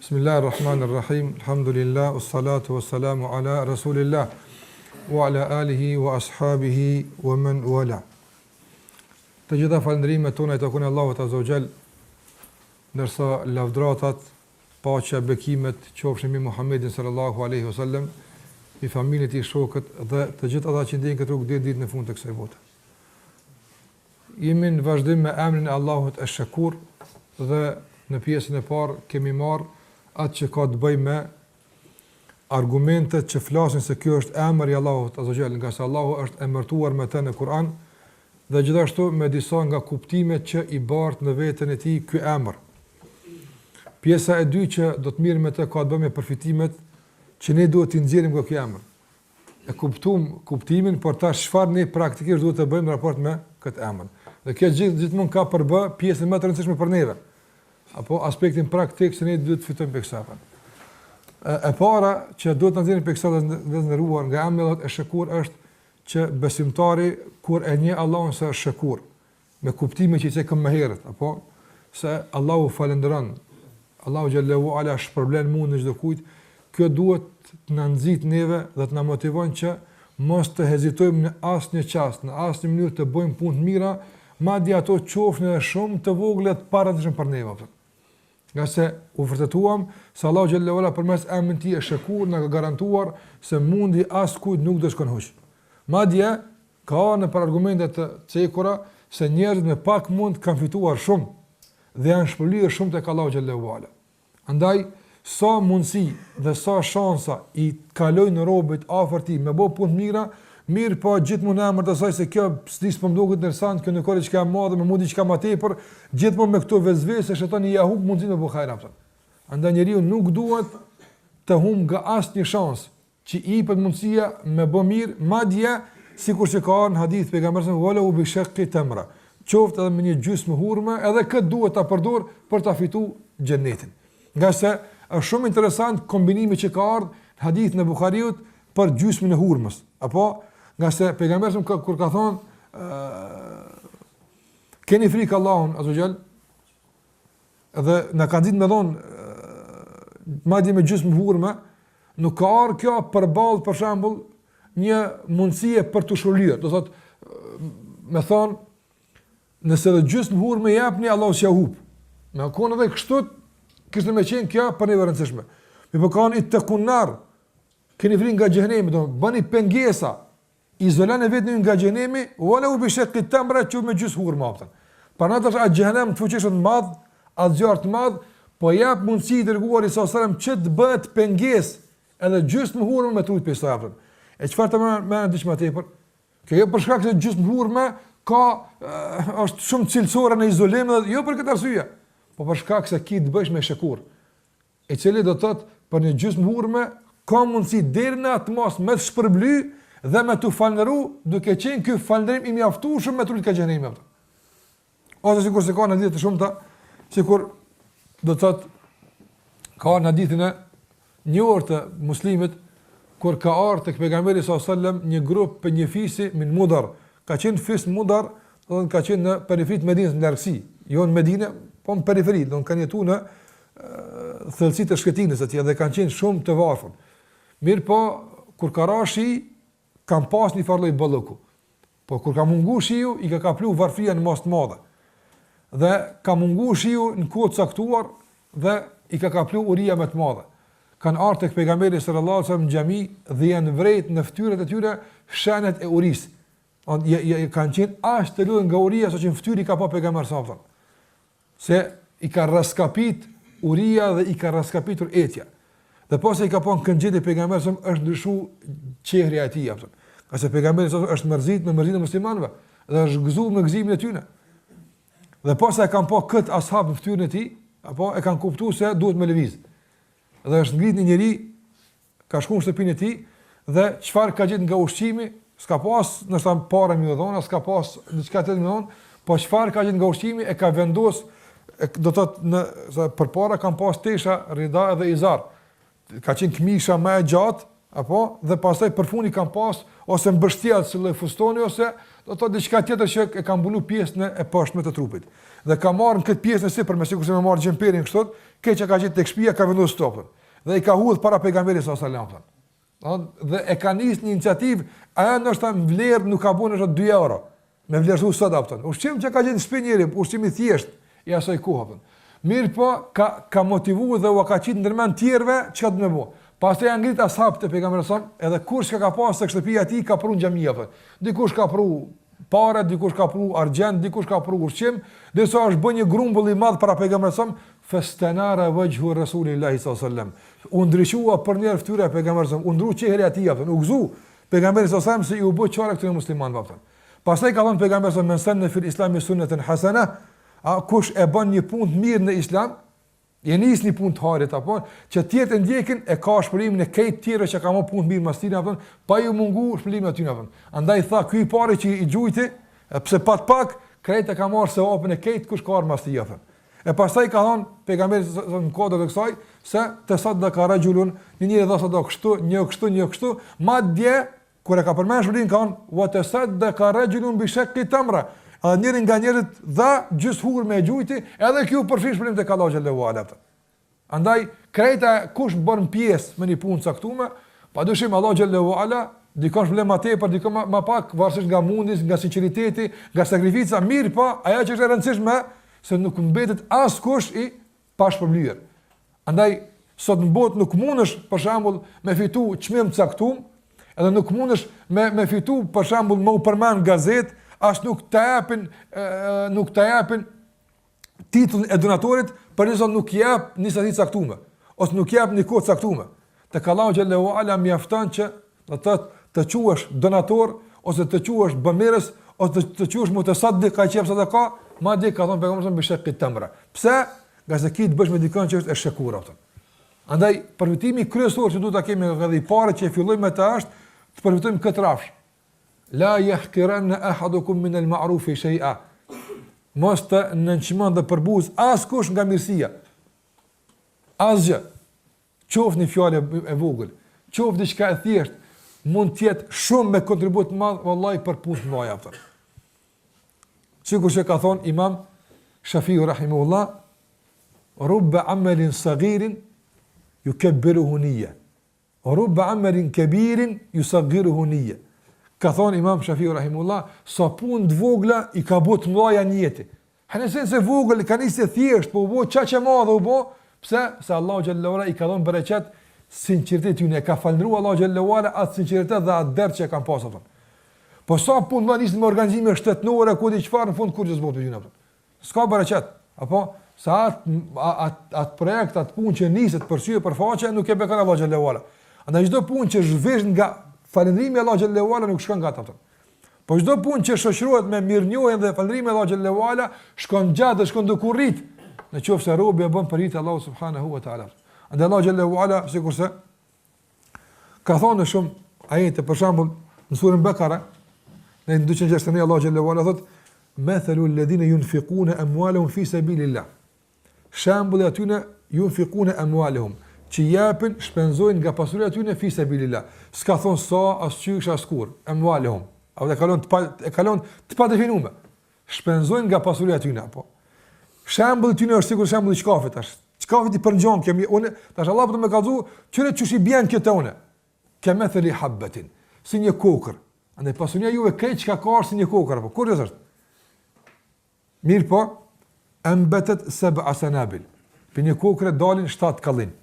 Bismillahirrahmanirrahim. Alhamdulillah, wassalatu wassalamu ala rasulillah wa ala alihi wa ashabihi wa man wala. Të gjitha falënderimet tona i takojnë Allahut Azza wa Jall, ndërsa lavdratat, paqja, bekimet qofshin mbi Muhammedin sallallahu alaihi wasallam, i familjes e tij, shokët dhe të gjithë ata që ndjekin këtë rrugë deri ditën e fundit të kësaj bote. Jemi në vazhdim me emrin e Allahut Ash-Shakur dhe në pjesën e parë kemi marrë atë që ka të bëjë me argumentet që flasin se kjo është emri i Allahut Azza wa Jall, nga se Allahu është emërtuar me të në Kur'an dhe gjithashtu me disa nga kuptimet që i bart në veten e tij ky emër. Pjesa e dytë që do të mirë me të ka të bëjë me përfitimet që ne duhet t'i nxjerrim nga ky emër. E kuptuam kuptimin, por tash çfarë ne praktikisht duhet të bëjmë në raport me këtë emër. Dhe kjo gjithmonë ka për bë pjesën më të rëndësishme për neve, apo aspektin praktik që ne duhet të fitojmë për kësaj. E para që duhet të nxjerrim për kësaj dhe ndëruar nga emri Allahu Ash-Shakur është që besimtari kur e njeh Allahun se është Shakur, me kuptimin që i cekëm më herët, apo se Allahu falënderon, Allahu xhallahu ala shpërblen mundin çdo kujt, kjo duhet të na nxit neve dhe të na motivon që mos të hezitojmë në asnjë çast, në asnjë mënyrë të bëjmë punë të mira, madje ato qofshin edhe shumë të vogla të paraqitshme për neve. Nga se u vërtetuam se Allahu xhallahu ala përmes emrit të tij Shakur na ka garantuar se mundi askujt nuk do shkon hoq. Madje ka në për argumente të cekura se njerëzit me pak mund kanë fituar shumë dhe janë shpëlyer shumë tek Allahu xhallahu ala. Andaj sa mundësi dhe sa shansa i kalojnë robët afër tij me bë punë mira, mirë po gjithmonë emër të saj se kjo s'dis po më duket interesant, kjo nuk ka diçka e madhe, më mundi diçka më tepër, gjithmonë me këto vezvese shetani ja humb mundësinë me buhajra. Andaj njeriu nuk duhet të humb nga asnjë shans që i jepet mundësia me bë mirë, madje sikur që ka në hadith pejgamberi wala u bi shaqqi tamra, qoftë edhe me një gjysmë hurme, edhe këtë duhet ta përdor për ta fituar xhenetin. Nga se është shumë interesant kombinimi që ka ardhur në hadithin e Buhariut për gjysmën e hurmës, apo nga se pejgamberi kur ka thonë keni frikë Allahun Azza wa Jall, dhe na ka ditë me thonë madje me gjysmë hurme, nuk ka ardhur kjo përballë për shembull një mundësie për të shulyer. Do thotë me thonë nëse do gjysmë hurme japni Allahu s'ia hub. Me kon edhe kështu kishte më qenë kjo për ne rëndësishme. Me po kanë i të kunar, keni frikë nga xhenemi, do bëni pengesa, izolani vetën nga xhenemi, wala u bishaqi tamra që me gjys hurma aftën. Para natë atë xhenem të fuqishëm të madh, atë zjarr të madh, po jap mundësi i dërguari sa selam që të bëhet pengesë edhe gjysmë hurme me trut për sa aftën. E çfarë të më ndiq më tepër? Kjo jo për shkak se gjysmë hurme ka është shumë cilësore në izolim dhe jo për këtë arsye, po për shkak se ki të bësh me Shakur, i cili do të thotë për një gjysmë hurme ka mundësi deri në atë mos me të shpërbly dhe me të falënderu, duke qenë ky falënderim i mjaftueshëm me trut ka xhenemi atë. Ose sikur se ka në ditë të shumta, sikur do të thotë ka në ditën e një orë të muslimit kur ka ardhur tek pejgamberi sallallahu alajhi wasallam një grup për një fisi min Mudar, ka qenë fis Mudar, do të ka qenë në periferi të Medinës, në largësi, jo në Medinë, po në periferi, do të kanë jetuar në thellësitë të shkëtinës atje dhe kanë qenë shumë të varfër. Mirë po, kur ka rashi, kanë pas një farloj balloku. Po kur ka mungu shiu, i ka kaplu varfria në mas të madhe. Dhe ka mungu shiu në kohë të caktuar dhe i ka kaplu uria më të madhe. Kanë ardhur tek pejgamberi sallallahu alajhi wasallam në xhami dhe janë vrejt në fytyrat e tyre shenet e urisë. Kanë qenë aq të lodhur nga uria sa që në fytyrë ka pa pejgamberi sallallahu alajhi wasallam. Se i ka raskapit uria dhe i ka raskapitur etja. Dhe pas se i ka pa në këngjit e pejgamberit është ndryshu qehria e tij apo. Ka se pejgamberi është mërzit me mërzitë e muslimanëve dhe është gëzuar me gëzimin e tyre. Dhe pas se e kanë pa kët ashab në fytyrën e tij, apo e kanë kuptuar se duhet me lëviz. Dhe është ngrit një njeri, ka shkuar në shtëpinë e tij dhe çfarë ka gjetë nga ushqimi, s'ka pas ndoshta parë më dhona, s'ka pas diçka të më dhon, po çfarë ka gjetë nga ushqimi e ka vendos, do të thotë përpara kanë pas tesha, rida dhe izar. Ka qenë këmisha më e gjatë, apo dhe pastaj përfuni kanë pas ose mbështjellë si lloj fustoni ose do të thotë diçka tjetër që e ka mbulu pjesën e poshtme të trupit. Dhe ka marrën këtë pjesën sipër, me sikur se më marr xhemperin kështu, keq ka gjetë tek shtëpia, ka vendosur stopën. Dhe i ka hudh para pejgamberit sallallahu alajhi wasallam. Dhe e ka nisë një iniciativë, ajo ndoshta vlerë nuk ka bën është 2 euro. Me vlerësu sot apo. Ushqim që ka gjetë në shtëpi njëri, ushqim i thjesht i asaj kohe. Mirë po ka motivuar dhe u ka qitë ndërmend tjerëve çka do të bëj. Pastaj janë ngrit ashab të pejgamberit son, edhe kush ka pas tek shtëpia e tij ka pru në xhami apo. Dikush ka pru para, dikush ka pru argjend, dikush ka pru ushqim, derisa është bën një grumbull i madh para pejgamberit son, fastanara wajhu rasulillahi sallallahu alaihi wasallam. U ndriçua për një fytyrë e pejgamberit son, u ndru çehra e tij apo, u gëzu pejgamberi sallallahu alaihi wasallam se i u bë çfarë këtyre muslimanëve apo. Pastaj ka thënë pejgamberi son men sanna fil islami sunnatan hasana, a kush e bën një punë të mirë në islam, e nis një punë të harit apo, që tjetër ndjekin e ka shpërimin e këtij tjerë që ka më punë të mirë mas tij apo, pa ju mungu shpëlimin aty apo. Andaj tha ky i pari që i gjujti, pse pak krejt e ka marrë se opën e këtij kush ka mas tij apo. E pastaj ka thënë pejgamberi në kodër të kësaj se te sadaka rajulun, një dha sadaka kështu, një kështu, madje kur e ka përmendur shpëlimin ka thënë wa tasaddaqa rajulun bi shaqqi tamra. Njëri nga njerët dha gjys hur me gjujti, edhe kjo përfshin shpëlim tek Allahu xhallahu ala. Andaj krejta kush bën pjesë me një punë caktuar, padyshim Allahu xhallahu ala dikon shpëlim më tepër, dikon më pak, varësisht nga mundis, nga sinqeriteti, nga sakrifica, mirë pa, ajo që është e rëndësishme se nuk mbetet askush i pashpërblyer. Andaj sot në botë nuk mundesh për shembull me fitu çmim caktuar, edhe nuk mundesh me fitu për shembull me u përmend gazetë, as nuk të japin titullin e donatorit, përse nuk jap një sasi caktuar, ose nuk jap një kohë caktuar. Tek Allahu xhallahu ala mjafton që do të quhesh donator ose të quhesh bamirës ose të quhesh mutasaddiq, ka qenë sadaka, madje ka thënë pejgamberi bi shaqqi tamra. Pse? Nga ki të bësh me dikon që është e shekur atë. Andaj përfitimi kryesor që duhet ta kemi edhe i parë që fillojmë me të është të përfitojmë këtë rafsh. La yahqiranna ahadukum min al-ma'ruf shay'a. Mos të nënçmon dhe përbuz askush nga mirësia. Asgjë. Qof një fjalë e vogël, qof diçka e thjeshtë, mund të jetë shumë me kontribut të madh vallahi për punë të mëdha atë. Sikur që ka thonë Imam Shafiu rahimahullah, rubba amalin saghirin yukabbiruhu niyya, rubba amalin kabirin yusaghiruhu niyya. Ka thonë Imam Shafiu rahimullah, sa punë të vogla i ka bëu të mëdha në jetë. Hanë se vogël ka nisë thjesht, po u bë çaqe madhe u bë, pse? Se Allahu xhallahu ala i ka dhënë bereqet sinqeritetin, e ka falëndruar Allahu xhallahu ala atë sinqeritet dhe atë derë që kanë pasur. Po sa punë do nisë me organizime shtetënore ku di çfarë në fund kur të zbot gjuna. S'ka bereqet, apo sa atë projekt, atë punë që niset për sy e për faqe nuk e bekon Allahu xhallahu ala. Andaj çdo punë që zhvesh nga falëndrimi Allahu xhallahu ala nuk shkon gata atë. Po çdo punë që shoqërohet me mirënjohjen dhe falëndrimin Allahu xhallahu ala shkon gjatë dhe shkon duke rrit. Në qoftë se robi e bën për hir Allahu subhanahu wa taala. Andaj Allahu xhallahu ala sikurse ka thonë shumë ajete, për shembull në surën Bekara, në 261 Allahu xhallahu ala thotë: "Mathalu alladhina yunfiquna amwalahum fi sabilillah." Shembulli atyre yunfiquna amwalahum, që japin, shpenzojnë nga pasuria e tyre fi sabilillah. S'ka thon sa as qysh as kur, amwalahum. Apo e kalon të pa definuar. Shpenzojnë nga pasuria e tyre apo. Shembulli i tyre është sikur shembulli i shkafit tash. Shkafit i përngjon kemi unë, tash Allah do të më kallzu, çure çush i bën këto unë. Kamathali habatin, si një kokër. Andaj pasuria juve këtë çka ka si një kokër apo. Kur është? Mirë po, ambatat sab'a sanabil. Për një kokër dalin 7 kallin.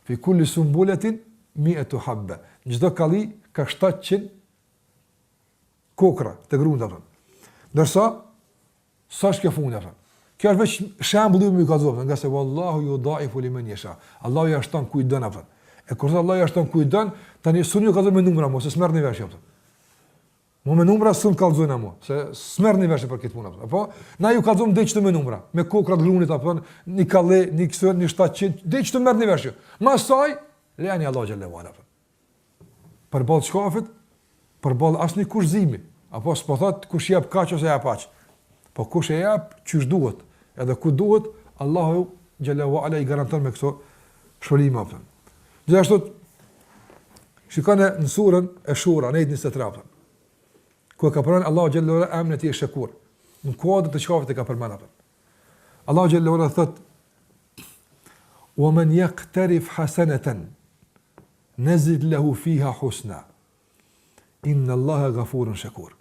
Fi kulli sumbulatin 100 habba. Çdo kalli ka 700 kokra të grunda. Ndërsa sa është kjo fundi apo? Kjo është vetëm shembulli më i kallzuar, nga se wallahu yudaifu liman yasha. Allahu ja shton kujt don apo. E kur Allahu ja shton kujt don, tani suni ka dhënë me numra mos e smerrni vesh apo. Mo me numra sun kallzojnë mo, se smerrni vesh për këtë punë apo. Apo na ju kallzojmë dhe çdo me numra, me kokra të grunit apo një kalle, një ksër, një 700, dhe çdo merrni vesh. Masaj lejani Allahu xhallahu ala. Për ballë shkafit, për ballë asnjë kurzimi, apo s'po thot kush jep kaç ose jep aq. Po kush e jep çish duhet, edhe ku duhet, Allahu xhallahu ala i garanton me këto shpëlim apo. Gjithashtu Shikone në surën e Shura, në 23. Ku ka përmend Allahu xhallahu ala emrin e tij Shakur. Në kuadër të çkave të ka përmend atë. Allahu xhallahu ala thot: "Wa man yaqtarif hasanatan nazid lahu fiha husna. Inna Allaha ghafurun shakur."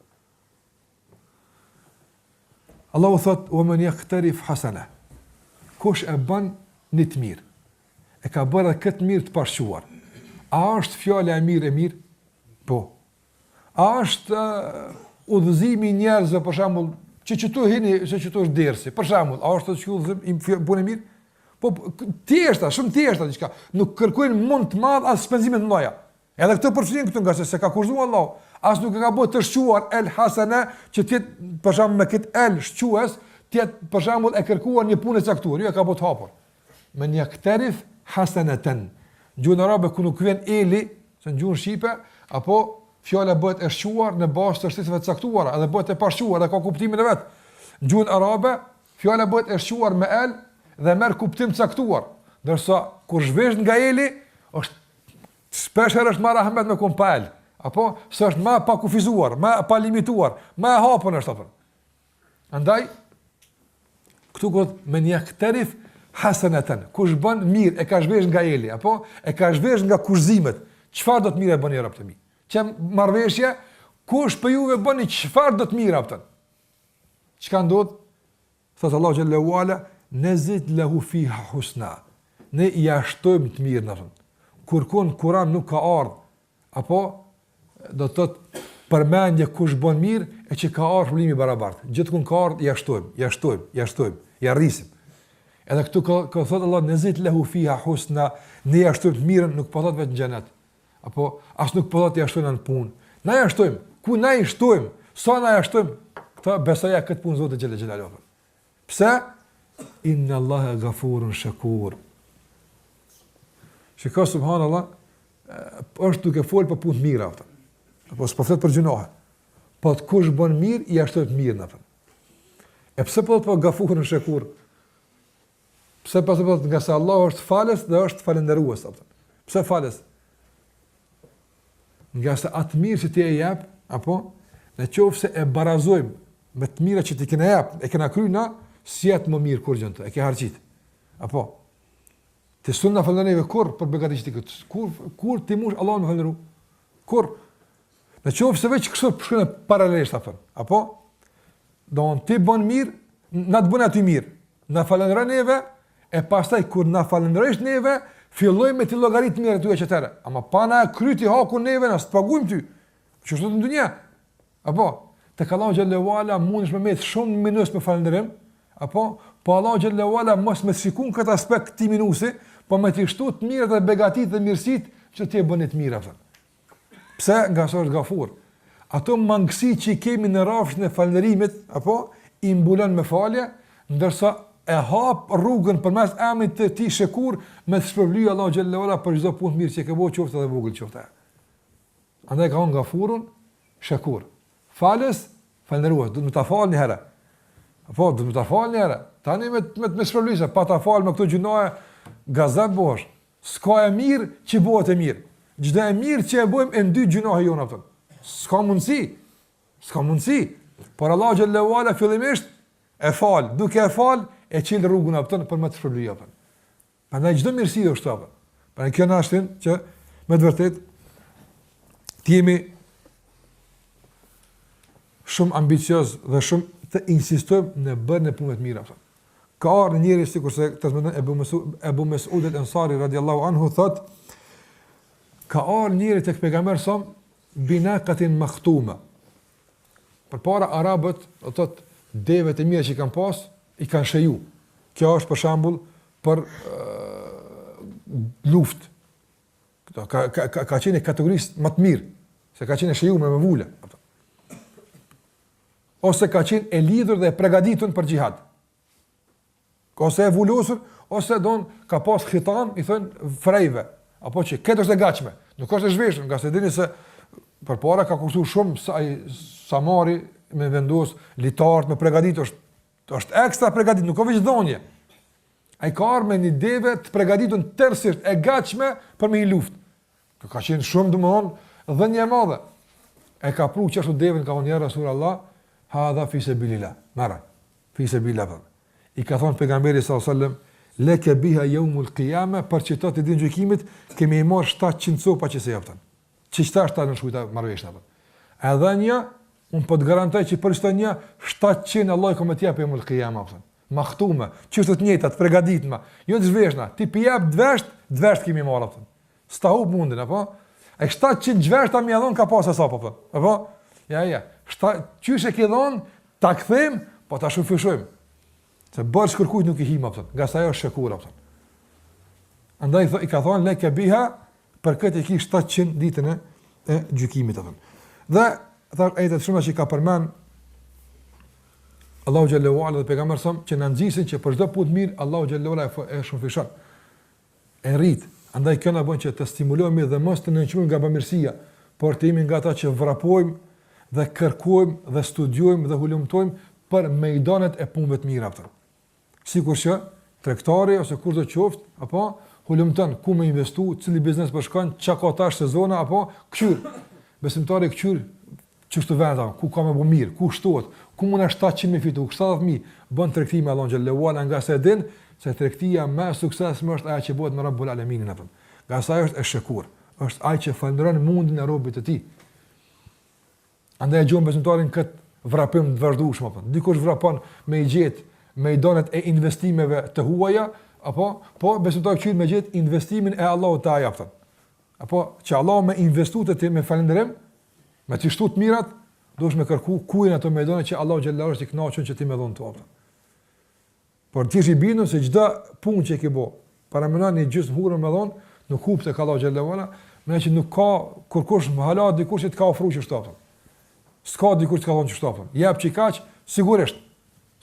Allahu thot: "Wa man yaqtarif hasana." Kush e bën një të mirë, e ka bërë këtë mirë të pashquar. A është fjala e mirë? Po. A është udhëzimi i njerëzve, për shembull, që tu hini, se që tu është dersi, për shembull, a është që udhëzim punë mirë? Po thjeshta, shumë thjeshta diçka. Nuk kërkojnë mund të madh as shpenzime të mëdha. Edhe këtë përfshin këtu nga se ka kurzuar Allahu. As nuk e ka bërë të shquar el hasana që ti për shembull me këtë el shques, ti për shembull e kërkuar një punë caktuar, jo e ka bërë të hapur. Me një kterif hasanatan. Gjuhën arabe ku nuk vjen eli, se në gjuhën shqipe, apo fjala bëhet e shquar në bazë të shtetëve të caktuara, edhe bëhet e pashquar, edhe ka kuptimin e vet. Në gjuhën arabe, fjala bëhet e shquar me el dhe merr kuptim të caktuar. Ndërsa kur zhvesh nga eli, është shpesh është më rahmet me kompal, apo s'është më pa kufizuar, më pa limituar, më e hapur është apo. Andaj këtu qoftë me një kterif hasanatan. Kush bën mirë e ka zhvesh nga eli, apo e ka zhvesh nga kurzimet. Çfarë do të mirë e bën Rabb të mi? Që marrveshje, kush për juve bëni çfarë do të mirë aftën? Çka ndodh? Thot Allahu xhallahu ala, nazid lahu fiha husna. Ne i ashtojmë të mirë aftën. Kurkon Kur'an nuk ka ardhur, apo do të thotë përmendje kush bën mirë e që ka ardhur problemi i barabartë. Gjithkund ka ardhur i ashtojmë, i arrisim. Edhe këtu ka thot Allah, nazid lahu fiha husna, ne i ashtojmë të mirën, nuk po thot vetë në xhenet. Apo as nuk po thot i ashtojmë në punë. Na i ashtojmë, ku na i shtojmë, sa na i ashtojmë, këtë besoja këtë punë Zotit xhelal xhelalu. Pse? Inna Allaha ghafurun shakur. Shikoj subhanallahu, është duke fol për punë mira ato. Apo s'po flet për gjunohe. Po të kush bën mirë, i ashtojmë të mirën ato. E pse po thot ghafurun shakur? Pse po thot nga se Allah është falës dhe është falëndërues ato. Pse falës? Nga se atë mirë që ti e jep, apo, në qofë se e barazojmë me të mira që ti kena jep, e kena kryna, si jetë më mirë kur gjënë të, e ke harqit. Apo, të sunë në falëneve kur për begati që ti këtë, kur ti mush Allah në falënëru, kur, në qofë se veç kësër përshkënë paralelisht, apo, do në ti bën mirë, në të bën aty mirë, në falënëra neve, e pastaj kur në falënëresh neve, filloj me ti llogaritë mirë ty e qëtëre. Ama pa na kryti hakun neve, na s'pagujmë ty. Që shtu të ndunja. Apo, të ka Allahu xhallahu ala mundesh me met shumë minus me falënderim, apo, po Allahu xhallahu ala mos me shikun këtë aspekt ti minusi, po me ti shtu të mirët dhe begatit dhe mirësit që ti e bëni të mirë. Pse? Nga sa është Gafur. Ato mangësi që i kemi në rrafshin e falënderimit, apo, i mbulon me falje, ndërsa e hap rrugën përmes emrit të tij Shakur me të shpërblyer Allahu xhallahu ala për çdo punë mirë që ke bëu qoftë edhe vogël qoftë. Andaj ka Gafurun Shakur. Falës, falënderues, do të më ta fal një herë. Apo do të më ta fal një herë. Tani me shpërblyer, pa ta fal me këto gjunoje gazet bosh. S'ka e mirë që bëhet e mirë. Çdo e mirë që e bëjmë e ndy gjunohe jona ato. S'ka mundsi. Por Allahu xhallahu ala fillimisht e fal, duke e fal e qilë rrugën apëtën për me të shpërblyja apëtën. Prandaj çdo mirësi është apëtën. Prandaj kjo në ashtin që me të vërtet të jemi shumë ambicios dhe shumë të insistojmë në bërën e punëve të mira apëtën. Ka arë njëri si kurse të zmëndën Ebu Mes'ud el-Ansari radiallahu anhu thot, ka arë njëri të pejgamberi sa binaqatin makhtume. Për para arabët, thot, devet e mira që i kanë pas, i kanë shëju. Kjo është për shembull për luftë. Ka qenë kategorisë më të mirë, se ka qenë shëju me vule. Ose ka qenë e lidhur dhe e përgatitur për xhihad. Ose e vulosur, ose ka pas khitan, i thon frejve, apo që këtë është e gatshme. Nuk është e zhveshur, nga se dini se përpara ka kushtuar shumë sa marri me vendos litarët me përgatitur është ekstra përgatitur, nuk ka veç dhonje. Ai ka armë një deve të përgatitur tërësisht e gatshme për me një luftë. Ka qenë shumë domthon dhënie e madhe. E ka pru që ashtu devin ka thonë ja Rasulullah, hadha fi sabilillah. Mara. Fi sabilillah. I ka thonë pejgamberi sallallahu alajhi wasallam, leke biha yawmul qiyamah, për çdo të ditën e gjykimit kemi marr 700 copa që se japën. Ç'është ata në shkujta marrëveshja apo. Edhe një, un po të garantoj që për çdo një 700 Allah komë të japë yawmul qiyamah apo. Mahtume, çështë të njëjta, të përgatitma. Jo të zhveshna, ti pi jap dvesht kemi marrë apo. Sta hub mundin apo. E 700 gjveshta mi adhon ka pas sa apo. Apo? Ja. Qysh e ke dhon, ta kthejm, po ta shufishojm. Se bërë shkërkujt nuk i him apo. Nga sa ajo është shekur apo. Andaj i ka thonë leke biha për këtë i ki 700 ditën e gjykimit apo. Dhe thash ajete shumë që ka përmend Allahu xhallahu ala dhe pejgamberi sa që na nxisin që për çdo punë mirë Allahu xhallahu ala e shufishon. E rrit. Andaj kjo na bën që të stimulohemi dhe mos të nënçmojmë nga bamirësia, por të jemi nga ata që vrapojmë dhe kërkojmë dhe studiojmë dhe hulumtojmë për mejdanet e punëve të mira ato. Sikur që tregtari ose kushdo qoftë, apo hulumton ku më investu, cili biznes po shkon, çka ka tash sezona apo kçyr. Besimtari kçyr çështë vënda, ku ka më bu mirë, ku shtohet, ku mund 700.000 fitu, 70.000 bën tregti me Allahu xhallahu ala nga se din se tregtia më suksesshme është ajo që bëhet me Rabbul Alaminin apo. Nga sa është e shekur, është ai që falëndron mundin e robit të tij. Andaj gjom besimtarin kët vrapim të vazhdueshëm apo. Dikush vrapon me i gjet mejdanet e investimeve të huaja apo po besimtari qytet me gjet investimin e Allahut te ai apo. Apo që Allah me investuat të me falënderim, me të shtuat mirat, duhesh me kërku ku janë ato mejdane që Allahu xhallahu është i kënaqur që ti më dhon to apo. Por ti je bindur se çdo punë që ke bë, para mënani gjysmë hurën me dhon, nuk hub tek Allahu xhallahu ala, më që nuk ka kurkush më hala dikush që të ka ofruar që shtopën. S'ka dikush të ka thonë që shtopën. Jap çi kaq, sigurisht.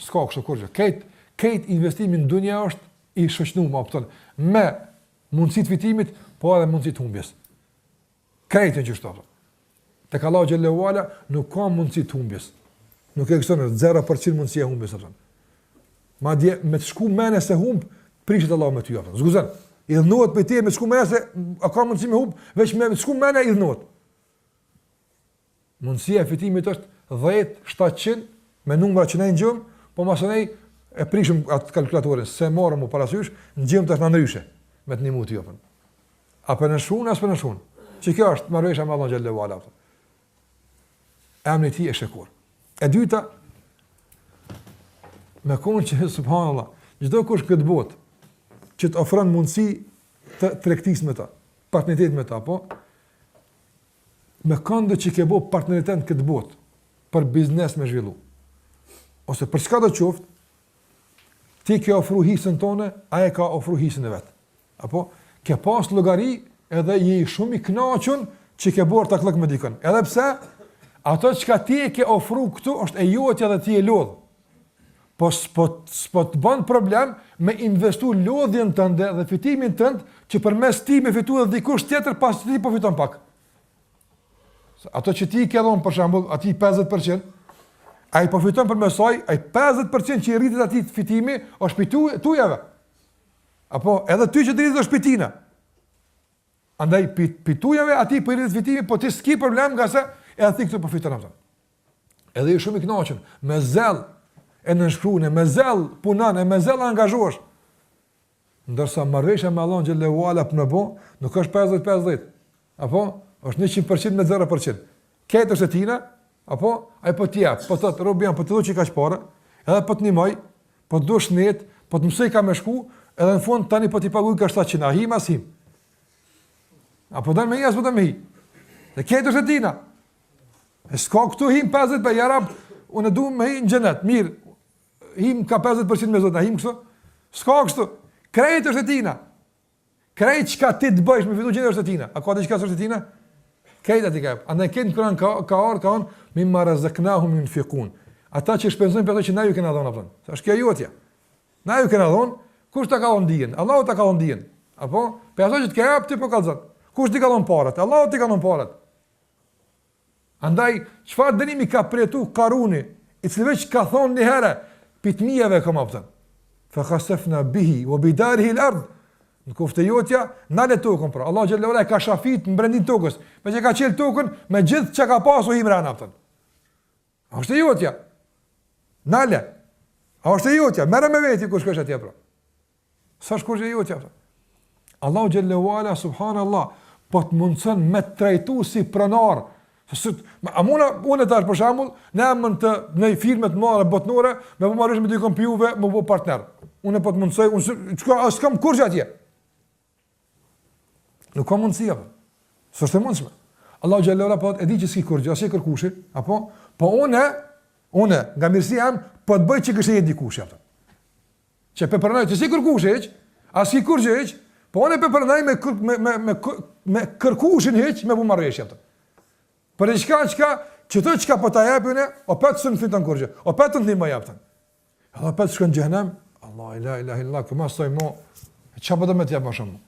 S'ka kështu kurrë. Këtë investimi në dunja është i shoqënuar apo me mundësitë fitimit, po edhe mundësitë humbjes. Këtë që shtopën. Tek Allahu xhallahu ala nuk ka mundësi të humbjes. Nuk ekziston 0% mundësi e humbjes apo. Madje me të shku mene se humb, prishet Allahu me ty apo. Zguzon. I dhënohet me ti me të shku mene se a ka mundësi me humb, veç me të shku mene i dhënohet. Mundësia e fitimit është 10, 700 me numra që ne ngjum, po mos ne e prishim atë kalkulatorin, se morëm u parasysh, ngjum tash në ndryshe me të nimu ty apo. Apo në shun as në shun. Që kjo është marrëveshja me Allahu xhallahu ala. Emri ti e shekur. E dyta, me konë që, subhanallah, çdo kush këtë botë, që të ofron mundësi të tregtisë me ta, partneritet me ta, po, me këndo që ke bo partneritet në këtë botë, për biznes me zhvillu, ose për çka do qoftë, ti ke ofru hisën tone, aje ka ofru hisën e vetë. Apo, ke pas llogari edhe je shumë i kënaqur që ke bërë taklëk me dikën. Edhe pse, ato që ti e ke ofru këtu, është e jotja dhe ti e lodhë. Po s'po të bën problem me investu lodhjen tënde dhe fitimin tënd që përmes ti me fitu edhe dikush tjetër pas ti po fiton pak. Ato që ti ke dhon për shembull, aty 50%, ai po fiton përmes saj, ai 50% që i rritet atij fitimi është fitu tujave. Apo edhe ty që rritet është fitina. Andaj pitujave aty po i rritet fitimi, po ti s'ke problem nga se edhe ti këtu po fiton atë. Edhe je shumë i kënaqur, me zell e nënshkruane, me zell punon, me zell angazhohesh. Ndërsa marrëveshja me Allahun xhallahu ala në bo, nuk është 50-50. Apo është 100% me 0%. Këtë është tina, apo ai po ti jap, po thot robian, po të do që ka çfarë, edhe po të nimoj, po të dush net, po të mësoj ka më shku, edhe në fund tani po ti paguaj ka 700, ahim asim. Apo dan me jas, po dan me hi. Dhe këtë është tina. E s'ka këtu him 50 për jarab, unë du me hi në xhenet, mirë. Him ka 50% me Zot, him kështu. S'ka kështu. Krejt është e tina. Krejt çka ti të bësh me fitu gjendë është e tina. A ka diçka është e tina? Krejt aty ka. Andaj kënd Kur'an ka mimma razaqnahum yunfiqun. Ata që shpenzojnë për ato që na ju kena dhënë apo. Është kjo jotja. Na ju kena dhënë, kush ta ka dhënë dijen? Allahu ta ka dhënë dijen. Apo për ato që të ka jap ti po kallzon. Kush ti ka dhënë parat? Allahu ti ka dhënë parat. Andaj çfarë dënimi ka përjetu Karuni, i cili veç ka thonë një herë pitmijave kam apëtën. Fa khasafna bihi wa bidarihi al-ard. Në kuftë jotja, nale tokën pra. Allah xhallahu ala ka shafit në brendin tokës, me që ka qel tokën me gjithë çka ka pasur himran aftën. A është jotja? Nale. A është jotja? Merre me veti kush ka atje pra. Sa është kush jotja aftën? Allah xhallahu ala subhanallahu po të mundson me trajtu si pronar. A unë tash për shembull, në emën të në firme të mëdha botnore, me po marrësh me dy kompjuve, më po partner. Unë po të mundsoj, unë s'kam kurrë atje. Nuk ka mundësi apo. S'është e mundshme. Allahu xhallahu ala po e di që s'ki kurrë, as e kërkushi, apo po unë nga mirësia jam po të bëj çka kishte dikush atë. Çe pe pranoj të si kërkushi hiç, as i kurrë hiç, po unë pe pranoj me kërkushin hiç, me po marrësh atë. Për çka po ta japin, o pat sun fiton kurrë. O pat të ndihmë japën. Allah pat shkon në xhenem, Allah la ilaha illa kuma soi mo. Çka po do më të jap më shumë.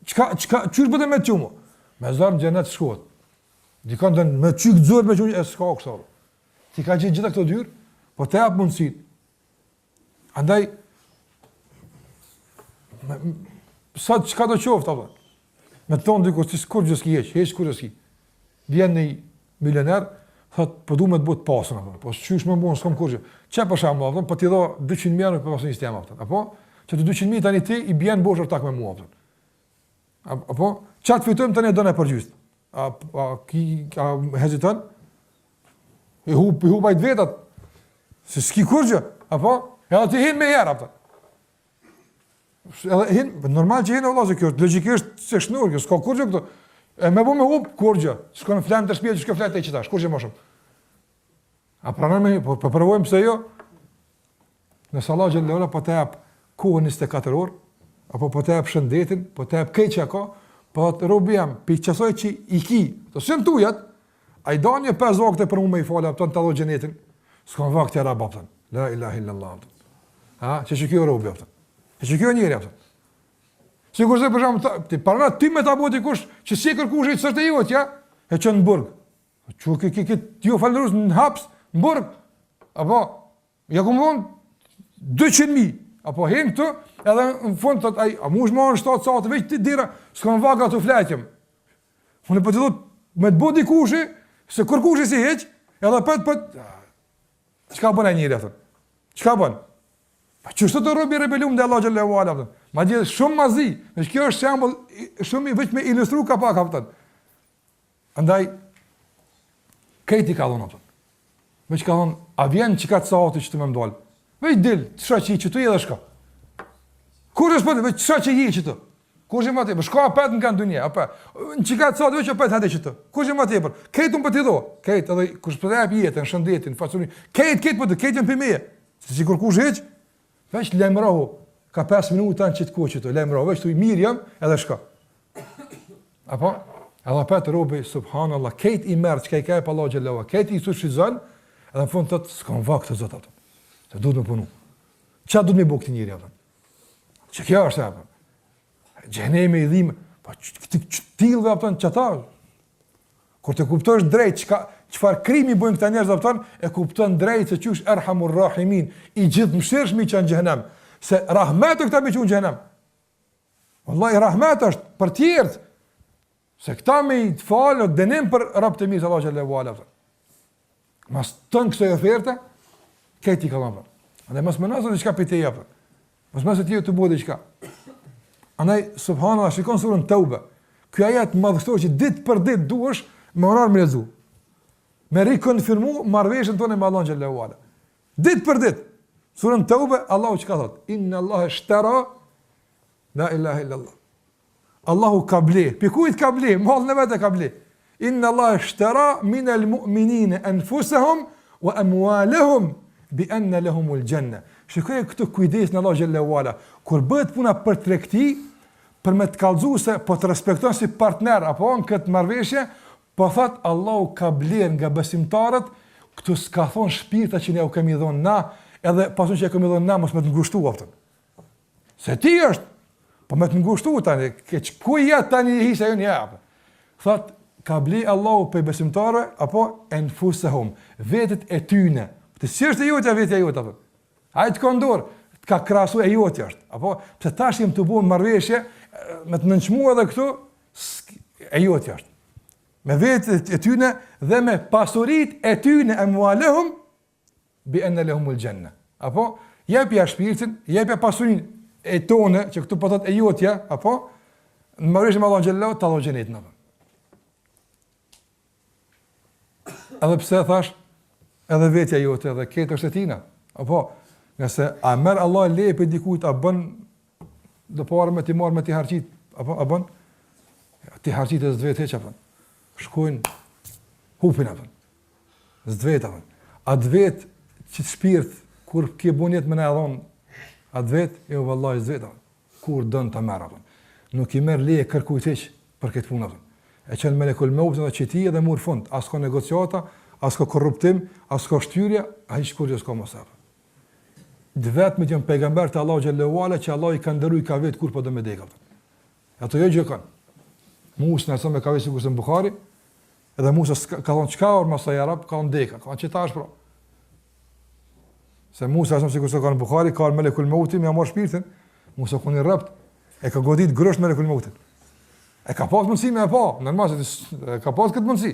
Çysh po do më të çumo. Me zor në xhenet shkohet. Dikon do më çyk xhur me çuj s'ka kështu. Ti ka gjithë këto dyr, po të jap mundësinë. Andaj sa çka do qoftë apo. Me ton diku si kurrë s'ki hiç kurrë s'ki. Vjen një milioner, thot, po du me të bëtë pasën, po çysh më mund, s'kam kurrë. Çe për shembull, po ti do 200.000 për pasën sistem apo. Apo që të 200.000 tani ti i bën bosh ortak me mua apo. Apo çat fitojmë tani do na përgjysht. A heziton? E hu bajt vetat. Se s'ki kurrë, apo? Ja ti hin me herë apo. Normal që hin vëllazë kjo, logjikisht se shnur, kjo s'ka kurrë këtu. E me bu me hub, kur gjë? Shkon në flamë të shpjetë, shkon flatë e qëtash, kur gjë më shumë? A pranon me, po përvojmë pëse jo? Nësë Allah xhallahu ala po të jap kohën 24 orë, apo po të jap shëndetin, po të jap këtë që ka, po të robi jam, për qësoj që i ki, të sënë tujat, a i da një 5 vakte për mu me i falë, apëton të allo gjenetin, s'kon vakte e rabë, apëton. La ilaha illallah, apëton. Ha, që kjo robi, apëton. Që kjo njëri, apëton. Sigur se për shembull ti parana ti me ta bëti kush që si kërkush i çështë jot ja e çon në burg. Çu ti ju falëros në haps në burg. Apo ja kumon 200.000 apo hen këtu edhe në fund thot ai a mush më 7 saate veç ti dira s'kam vaga të fletjem. Unë po të thot me të bëti kush se kërkush si hiç edhe pat çka bën ai njëri atë. Çka bën? Pa çështë të robi rebelium dhe Allah xhallahu ala. Madje shumë mazi, nëse kjo është shembull shumë i vetëm ilustru ka pak kapten. Andaj këti ka dhënë atë. Veç ka thonë, a vjen çka të saati që të më ndal. Veç dil, çfarë që çtu edhe shka. Kur është po veç çfarë që je çtu. Kush e më tepër, shka pat nga dunja, apo çka të saati veç pat hade çtu. Kush e më tepër, këtu po ti do. Këtu edhe kush po jap jetën, shëndetin, facurin. Këtu po të këtu për meje. Se sikur kush hiç, veç lajmërohu. Ka 5 minuta në qitë kohë qëto, lejmë veç të i mirë jam, edhe shka. Apo? Edhe petë robi, subhanallah, kejt i mërë, që ka i ka e pa Allah Gjellua, kejt i su shizan, edhe në fund të të s'kam vakë të zotë, se duhet me punu. Qa duhet me bo këti njëri, apë? Që kja është, apë? Gjenemi i dhimë, pa këti qëtilve, apë, që ta? Kur të kuptosh drejt, qëfar krimi bojnë këta njerëz, apë, e kupton drejt se qysh erhamur rahimin, i gjithë mëshirshmi që në gjëhenem. Se rahmetu këta me që unë gjenem. Wallahi rahmet është për tjertë. Se këta me i të falë, dënim për rabë të mirë, se Allah xhallahu ala. Mas tënë kësoj oferte, këti ka dhëmë. Andaj mas më nësë dhe qka për te jepë. Mas mësë të të bodi qka. Andaj, subhanallah, shikon surën Taube. Kjo ajet madhështor që ditë për ditë duesh me orar me lezu. Me rikonfirmu marveshën tonë me Allah xhallahu ala. Ditë për ditë. Surën Taube, Allahu që ka thot? Inna Allah shtara, la ilaha illallah. Allahu ka ble. Pikujt ka ble, malë në vete ka ble. Inna Allah shtara min al mu'minine anfusahum wa amualehum bi anna lahumul janna. Shikoj këtë kujdes në Allah xhallahu ala. Kur bëhet puna për tregti, për me të kallëzu se po të respekton si partner apo në këtë marrëveshje, po thot Allahu ka bler nga besimtarët, këtu s'ka thon shpirta që ne u kemi dhënë na. Edhe pasun që e këmë edhe në mos me të ngushtu aftën. Se ti është, po me të ngushtu tani, ku jetë tani hisë e ju një apë. Thot, ka bli Allahu për besimtare, apo enfusahum, vetet e tyne. Të si është e jotja vetja jotë, apë. A i të kondor, të ka krahasu e jotja është. Apo pse tash jam të bën marrëveshje me të nënçmuar edhe këtu e jotja është. Me vetë e tyne dhe me pasurit e tyne amwalahum bi anna lahumul janna. Apo jepja shpirtin, jepja pasurinë e tonë që këtu po thotë e jotja, apo në marrëveshje me Allahun xhallahu ta dhon xhenetin apo. Edhe pse thash edhe vetja jote edhe këtë është e tina. Apo nëse a merr Allah leje për dikujt, a bën do parë me ti marr me ti harxhit, apo a bën ti harxhit e s'vetë çfarë. Shkojnë hupin apo. S'vetë apo. A dvet që shpirt kur ke bunet më na dhon, a dvet jo vallahi s'vetë. Kur don ta merr apo. Nuk I merr leje kërkujt hiç për këtë punë apo. E qenë melekul maut dhe qëtia dhe mur fund, as ka negociata, as ka korruptim, as ka shtyrje, a i shkur që s'ka mësar. Dëvet me të jënë pejgamber të Allah xhallahu ala që Allah I ka ndëru I ka vetë kur po do me deka. Ato jo gjë kanë. Musa nëse me ka vetë sikur se në Bukhari, edhe Musa ka thonë çka or masaj arab, ka ndeka, ka qitash pra. Se Musa nëse sikur se ka në Bukhari, ka melekul mauti me amor shpirtin, Musa ku në rrept, e ka godit grosht melekul mautin. E ka pas mundësi me e pa, normal se ka pas këtë mundësi.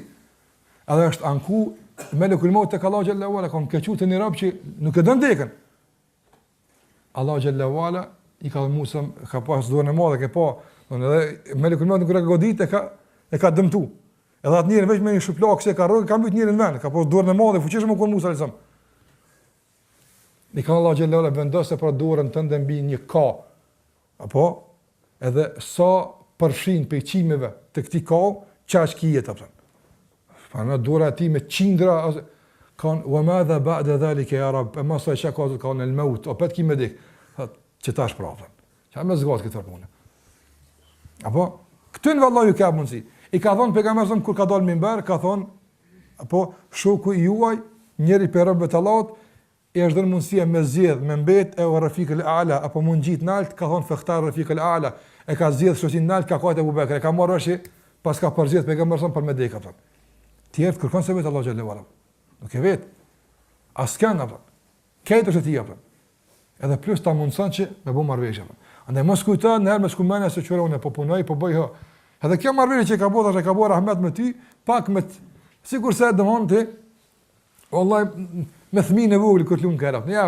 Edhe është anku melekul maut tek Allahu xhallahu ala, ka kequr te një rob që nuk e don dekën. Allahu xhallahu ala I ka Musa ka pas dorën e madhe, ke pa, edhe melekul maut kur e ka godit e ka dëmtu. Edhe atë njërin veç me një shuplak se ka rrugë, ka mbyt njërin vend, ka pas dorën e madhe, fuqishëm ku Musa alaihi salam. I ka Allahu xhallahu ala vendosë për dorën tënde mbi një ka. Apo edhe sa përfshin për qimeve të këti kau, qaq ki jetë, apëtan. Në dora ti me qindra, kanë, wa ma dha ba'da dhalike, ja rab, e masaj që ka të kanë el maut, o petë ki me dik, që ta është pra, apëtan. Që me zgatë këtë tërpune. Apo, këtën vëllah ju ka mundësi. I ka thonë pejgamberi kur ka dalë minber, ka thonë, apo, shoku I juaj, njeri për rëbët Allahut, e është dhënë mundësia me zjedh, me mbet, e o Rafiqul A'la, apo mund gjit nalt, ka thonë fëkhtar Rafiqul A'la, e ka zjedh shoqin nalt, ka kajt Abu Bekr, e ka marrë është pas ka përzjedh pejgamberi për me deka. Tjertë kërkon se vetë Allah xhallahu ala. Nuk e vetë. Asken apo. Këtë është ti apo. Edhe plus ta mundson që me bë marrëveshje. Andaj mos kujto në herë me skumbana se çfarë unë po punoj, po bëj hë. Edhe kjo marrëveshje që ka bëu tash e ka bëu rahmet me ty, pak me sikur se domon ti wallahi me fëmijën e vogël kur lum këra. Ja,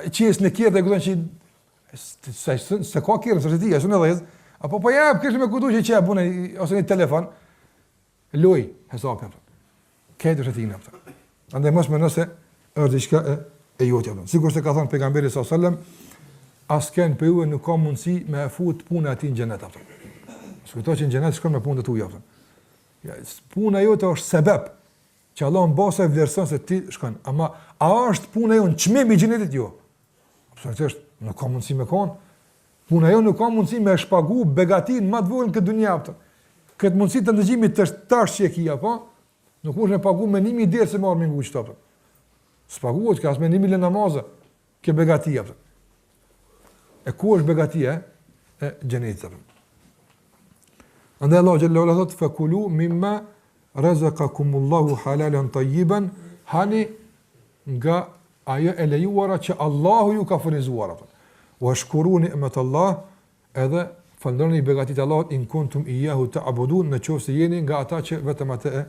qes në kirë dhe gjithon që se ka kirë, se ti, është në dhez, apo po ja, kështë me kudu që që bune, ose një telefon, loj, hesapja. Këtë është e tina. Andaj mos me nëse, është diçka e jotja. Sikur se ka thonë pejgamberi s.a.s. Asken për ju nuk ka mundësi me e fut punë ati në gjenet. S'kujto që në gjenet shkon me punë të tuja. Puna jote është sebeb, që Allah në basa e vlerëson se ti shkon. Ama, a është puna jo në qmemi gjenetit jo? Absolutisht, nuk ka mundësi me konë. Puna jo nuk ka mundësi me shpagu begatin ma të vogël në këtë dunja. Këtë mundësi të ndëgjimit të tash që e kia, po? Nuk është me pagu me 1.000 dirë se marë mingu qëta. S'paguot, ka as me 1.000 namazë, ke begatia. E ku është begatia? E gjenetit. Andaj Allah xhallahu ala thot, fakulu mimma razaqakumullahu halalan tayyiban, hani nga ajo e lejuara që Allahu ju ka furnizuar. Wa shkuru ni'matallah, edhe falënderoni begatitë e Allahut in kuntum iyyahu ta'budun, nëse jeni nga ata që vetëm atë e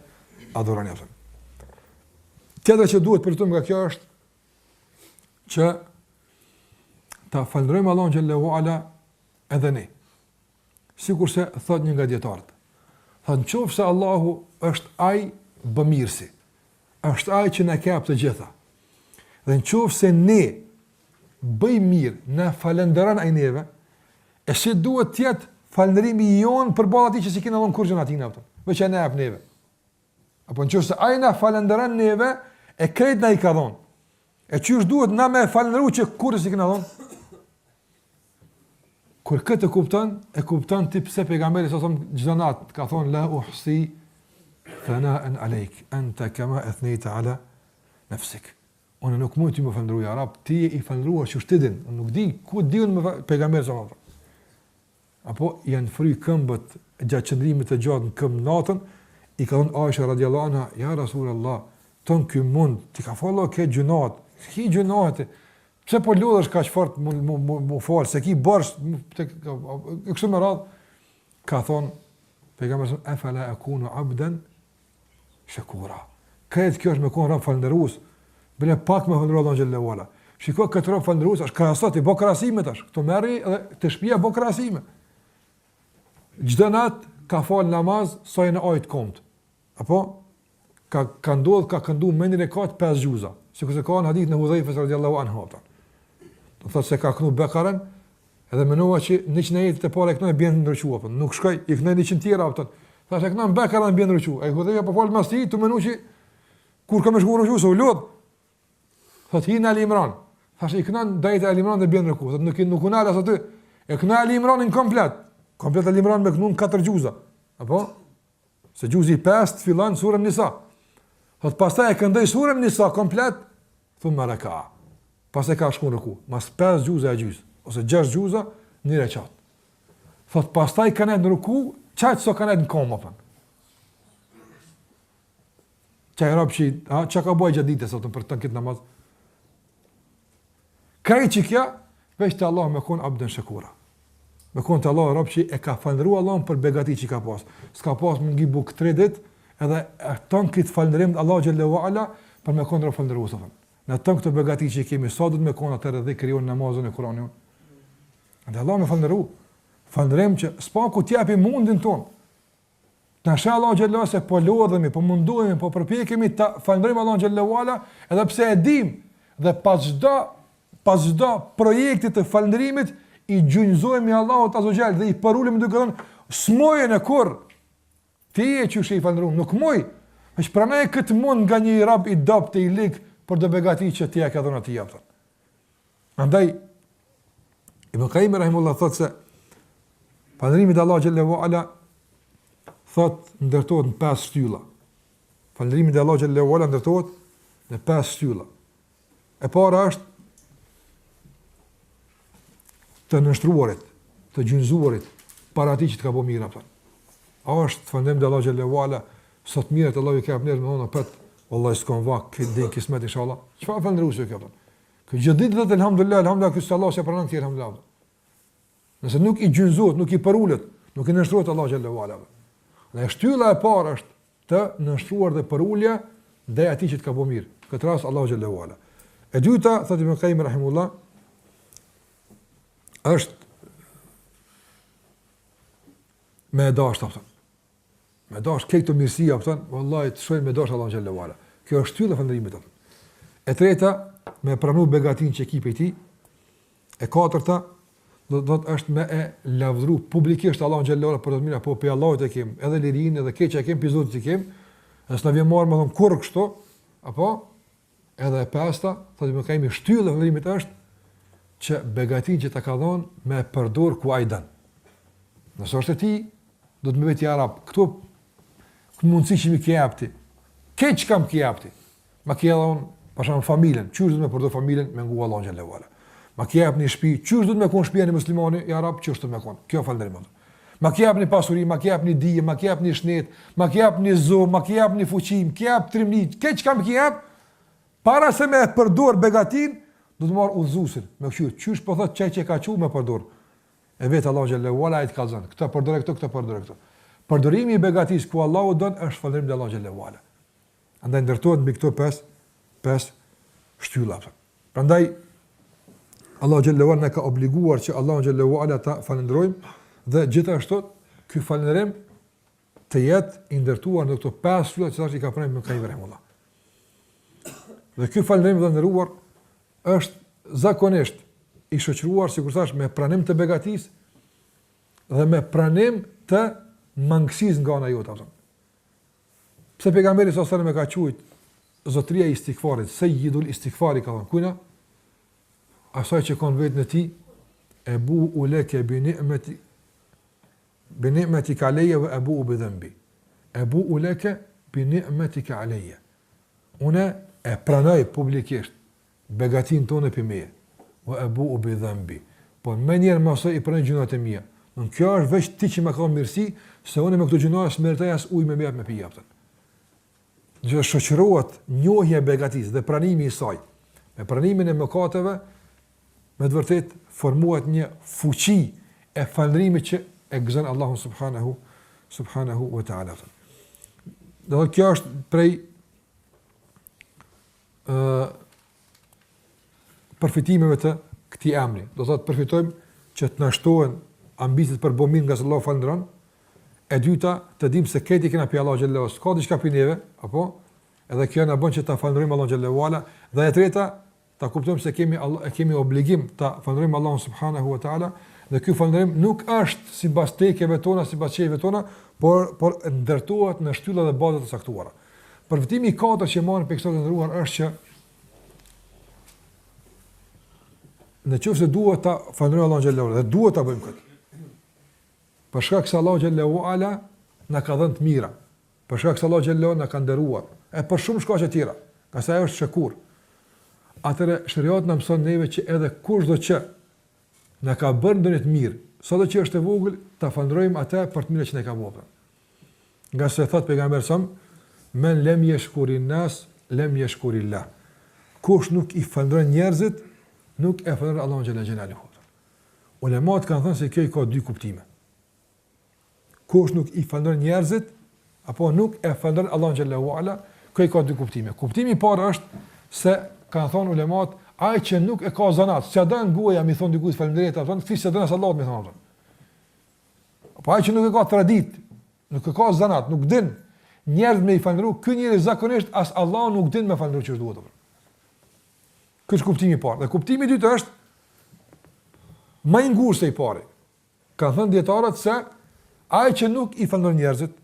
adhuroni. Tjetër që duhet për të nga kjo është që ta falënderojmë Allahun xhallahu ala edhe ne. Sikurse thot një nga dietarët. Thot nëse Allahu është ai bëmirësi, është ai që na ka të gjitha. Dhe nëse ne bëjmë mirë, na falënderon ai neve, e si duhet të jetë falënderimi jon përballë atij që si kena dhënë kurrën atin atë. Veç ne hap neve. Apo nëse ai na falënderon neve, e krejt na I ka dhënë. E çysh duhet na me falënderu që kurrë si kena dhënë? Kur këtë e kupton ti pse pejgamberi sa thon çdo natë ka thonë la uhsi thana'an alayk anta kama athnayta ala nafsik. Unë nuk mund të më falënderoj arab, ti I falëndruar që shtidin, unë nuk di ku diun me pejgamberi sa thon. Apo janë fry këmbët gjatë qëndrimit të gjatë në këmbë natën, I ka thonë Aisha radhiyallahu anha, ja Rasulullah, ton ky mund ti ka fallo ke gjunat, ki gjunate. Pse po lodhesh kaq fort mu fal, se ki bërsh kështu me radh, ka thon pejgamberi afala akunu abdan shakura. Këtë kjo është me kon rab falëndërues, bile pak me falëndëruar Allahun xhallahu ala. Shikoj këtë rab falëndërues, është krahasot i bë krahasime tash. Kto merri edhe të shtëpia bë krahasime. Çdo nat ka fal namaz sa në ajt komt. Apo ka ndodh ka këndu mendin e kat 5 xhuza. Sikur se ka në hadith në Hudhaifës radhiyallahu anhu. Do thotë se ka kënu Bekarën, edhe menova që 100 jetë të para e kënu e bjenë ndrëqua, për nuk shkoj, i kënu e 100 tjera, për thash e kënu në Bekarën e bjenë ndrëqua, e Hudhaifja po falë mas ti, të menu që kur ka me shku ndrëqua, se u lodhë, thotë hi në Ali Imran, thash i kënu në dajtë Ali Imran dhe bjenë ndrëqua, thotë nuk unale asë aty, e kënu Ali Imranin komplet Ali Imran me kënu në 4 gjuza, apo? Se gjuzi 5 fillan surën Nisa, thotë pastaj e këndoj surën Nisa komplet, thumë raka. Pas e ka shku në ruku, mas 5 gjuza e gjys, ose 6 gjuza, një reqat. Thot, pas ta i kanet në ruku, qaqë so kanet në koma, për. Qaj rap që, që ka boj gjatë dite, sotën, për të në kitë namaz. Kaj që kja, veç të Allah me konë abden shakura. Me konë të Allah rap që e ka falëndëru Allah për begati që ka pas. Ska pas më ngi buk 3 dit, edhe e tonë këtë falëndërim Allah Gjallahu Ala, për me konë rap falëndëru, sotën. Në tënë këtë begati që i kemi, sa du të me konë atër edhe kryon namazën e Kuranion. Dhe Allah me falëndëru. Falëndërim që s'pa ku t'japi mundin tonë. Në shë Allah Gjallahu se po lodhemi, po mundohemi, po përpjekemi të falëndërim Allah Gjallahu Ala, edhe pse e dim, dhe pas çdo projektit të falëndërimit, i gjunjëzojmë Allahut Azza Jall dhe i parulim duke thënë, s'mojë në kur, ti e që shë i falëndërum, nuk moj, është pranaj këtë mund nga një rab i dopt e i lik, për do begati që ti e ka dhënë ati japëtën. Andaj, Ibn Qayyim rahimullah thot se falëndërimi te Allah xhallahu ala thot ndërtohet në 5 shtylla. Falëndërimi te Allah xhallahu ala ndërtohet në 5 shtylla. E para është të nështruarit, të gjunjëzuarit para atij që të ka bëu mirë atë. A është falënderim te Allah xhallahu ala sot mirë të Allah i ka bërë me ona pat wallahi s'kam vak këtë din kismet inshallah. Çfarë falënderues kjo atë? Që gjithë ditë të elhamdulillah që Allah se pranon ti elhamdulillah. Nëse nuk i gjunjëzohet, nuk i parulet, nuk i nështrohet Allah xhallahu ala. Dhe shtylla e parë është të nështruar dhe parulja ndaj atij që të ka bëu mirë. Në këtë rast Allah xhallahu ala. E dyta, thotë Ibn Qayyim rahimullah, është me dashur atë. Me dashur këtë mirësi atë, vallahi të shojmë me dashur Allah xhallahu ala. Kjo është shtylla e falënderimit atë. E treta, me pranu begatin që ki për ti. E katërta, do të është me e lavdru publikisht Allah në gjellore për të mira, po për Allah të kemë, edhe lirin, edhe keqë e kemë, pizotit të kemë, nësë në vjen marë më thonë kurë kështu, apo, edhe e pesta, të më kajmi shtyllë dhe falënderimit është, që begatin që të ka dhonë me përdor ku ajdan. Nësë është e ti, do të më veti arab, këto mundësi që mi kjepti, keqë kam kjepti, ma kje dhonë, pashamë familjen, qysh do të me përdor familjen me ngu Allah xhallahu ala. Ma ke jap një shtëpi, qysh do të me kon shtëpia e muslimani i arab, qysh do të me kon. Kjo falënderim. Ma ke jap një pasuri, ma ke jap një dije, ma ke jap një shnet, ma ke jap një zo, ma ke jap një fuqi, ke jap trimnit, keç kam ke jap para se me përdor begatin, do të marr udhëzuesin. Me kështu, qysh po thot çaj që ka qiu me përdor. E vet Allah xhallahu ala ai të kallzon. Këto përdore këto, këto përdore këto. Përdorimi i begatis ku Allahu don është falënderim te Allah xhallahu ala. Andaj ndërtohet mbi këto 5 shtylla. Prandaj Allah xhallahu ala ka obliguar që Allah xhallahu ala ta falënderojmë dhe gjithashtu ky falënderim të jetë i ndërtuar në këto 5 shtylla që tash i ka pranuar me Qayyim rahimullah. Dhe ky falënderim i ndëruar është zakonisht i shoqëruar sikur thash me pranim të begatisë dhe me pranim të mangësisë nga ana jote. Pse pejgamberi sallallahu alajhi wasallam ka thujt zotria i istighfarit, sayyidul istighfari ka thënë, kujna? Asaj që kanë vetë në ti, e bu u leke bi ni'meti ka aleje vë e bu u bidhëmbi. E bu u leke bi ni'meti ka aleje. Une e pranaj publikisht begatin tonë për meje, vë e bu u bidhëmbi. Po me njerë masoj i pranaj gjunat e mija. Në kjo është veç ti që me ka mirësi, se une me këto gjunat së meritaj as uj me mjep me pijaptën. Gjë shoqërohet njohja e begatisë dhe pranimi i saj. Me pranimin e mëkateve me të vërtet formohet një fuqi e falërimit që e gëzon Allahun subhanahu wa ta'ala. Dhe kjo është prej përfitimeve të këtij emri. Do thotë përfitojmë që të na shtohen ambicet për bomin nga Allahu falëndron. E dyta, të dimë se këti kena pi Allahu xhallahu ala, s'ka diçka pi neve, apo? Edhe kjo na bën që ta falënderojmë Allahun xhallahu ala. Dhe e treta, ta kuptojmë se kemi obligim ta falënderojmë Allahun subhanahu wa taala, dhe ky falënderim nuk është sipas tekeve tona, sipas çejve tona, por ndërtohet në shtylla dhe baza të saktuara. Përfitimi i katërt që marrim për këtë të ndëruar është që nëse duhet ta falënderojmë Allahun xhallahu ala, dhe duhet ta bëjmë këtë. Për shkak se Allahu xhallahu ala na ka dhënë të mira. Për shkak se Allahu xhallahu na ka nderuar. E për shumë shkaqe të tjera. Ka sa ajo është shekur. Atëre shariati na mëson neve që edhe kushdo që na ka bërë ndonjë të mirë, sado që është e vogël, ta falënderojmë atë për të mirë që na ka bërë. Nga se thot pejgamberi sa men lem yashkurin nas lem yashkurillah. Kush nuk i falënderon njerëzit, nuk e falënderon Allahun xhallahu xhelaluhu. Ulemat kanë thënë se kjo ka dy kuptime. Kush nuk i falënderon njerëzit apo nuk e falënderon Allahun xhallahu ala, kjo ka dy kuptime. Kuptimi i parë është se kanë thonë ulemat, ai që nuk e ka zanat, s'ia don goja mi thon dikujt falënderit, apo thon fisë don as Allahut mi thon. Apo ai që nuk e ka tradit, nuk e ka zanat, nuk din njerëz me i falënderu, ky njeri zakonisht as Allahu nuk din me falënderu ç'është duhet. Ky është kuptimi i parë. Dhe kuptimi i dytë është më i ngurtë se i parë. Kanë thënë dietarët se ai që nuk i falënderon njerëzit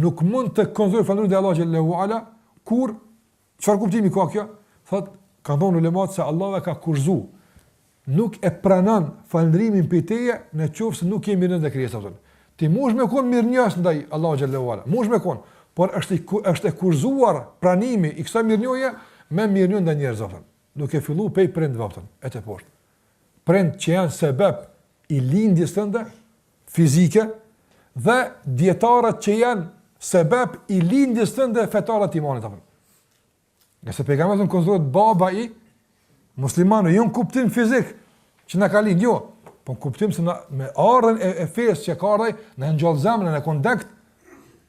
nuk mund të konsiderojë falënderimin e Allahut xhallahu ala kur çfarë kuptimi ka kjo? Thot ka thonë ulemat se Allahu e ka kurzuar. Nuk e pranon falënderimin prej teje nëse nuk je mirë ndaj krijesave. Ti mund me kon mirënjohës ndaj Allahu xhallahu ala. Mund me kon, por është e kurzuar pranimi i kësaj mirënjohje me mirënjohje ndaj njerëzve. Duke filluar prej prindve e të poshtë. Prind që janë sebeb i lindjes tënde fizike dhe dietarët që janë sebeb i lindjes tënde fetare të imanit apo. Nëse pejgamberi konsiderohet baba i muslimanëve, jo në kuptim fizik që na ka lind, jo, po në kuptim se me ardhen e fesë që ka ardhur, na ngjall zemrën, na kondakt,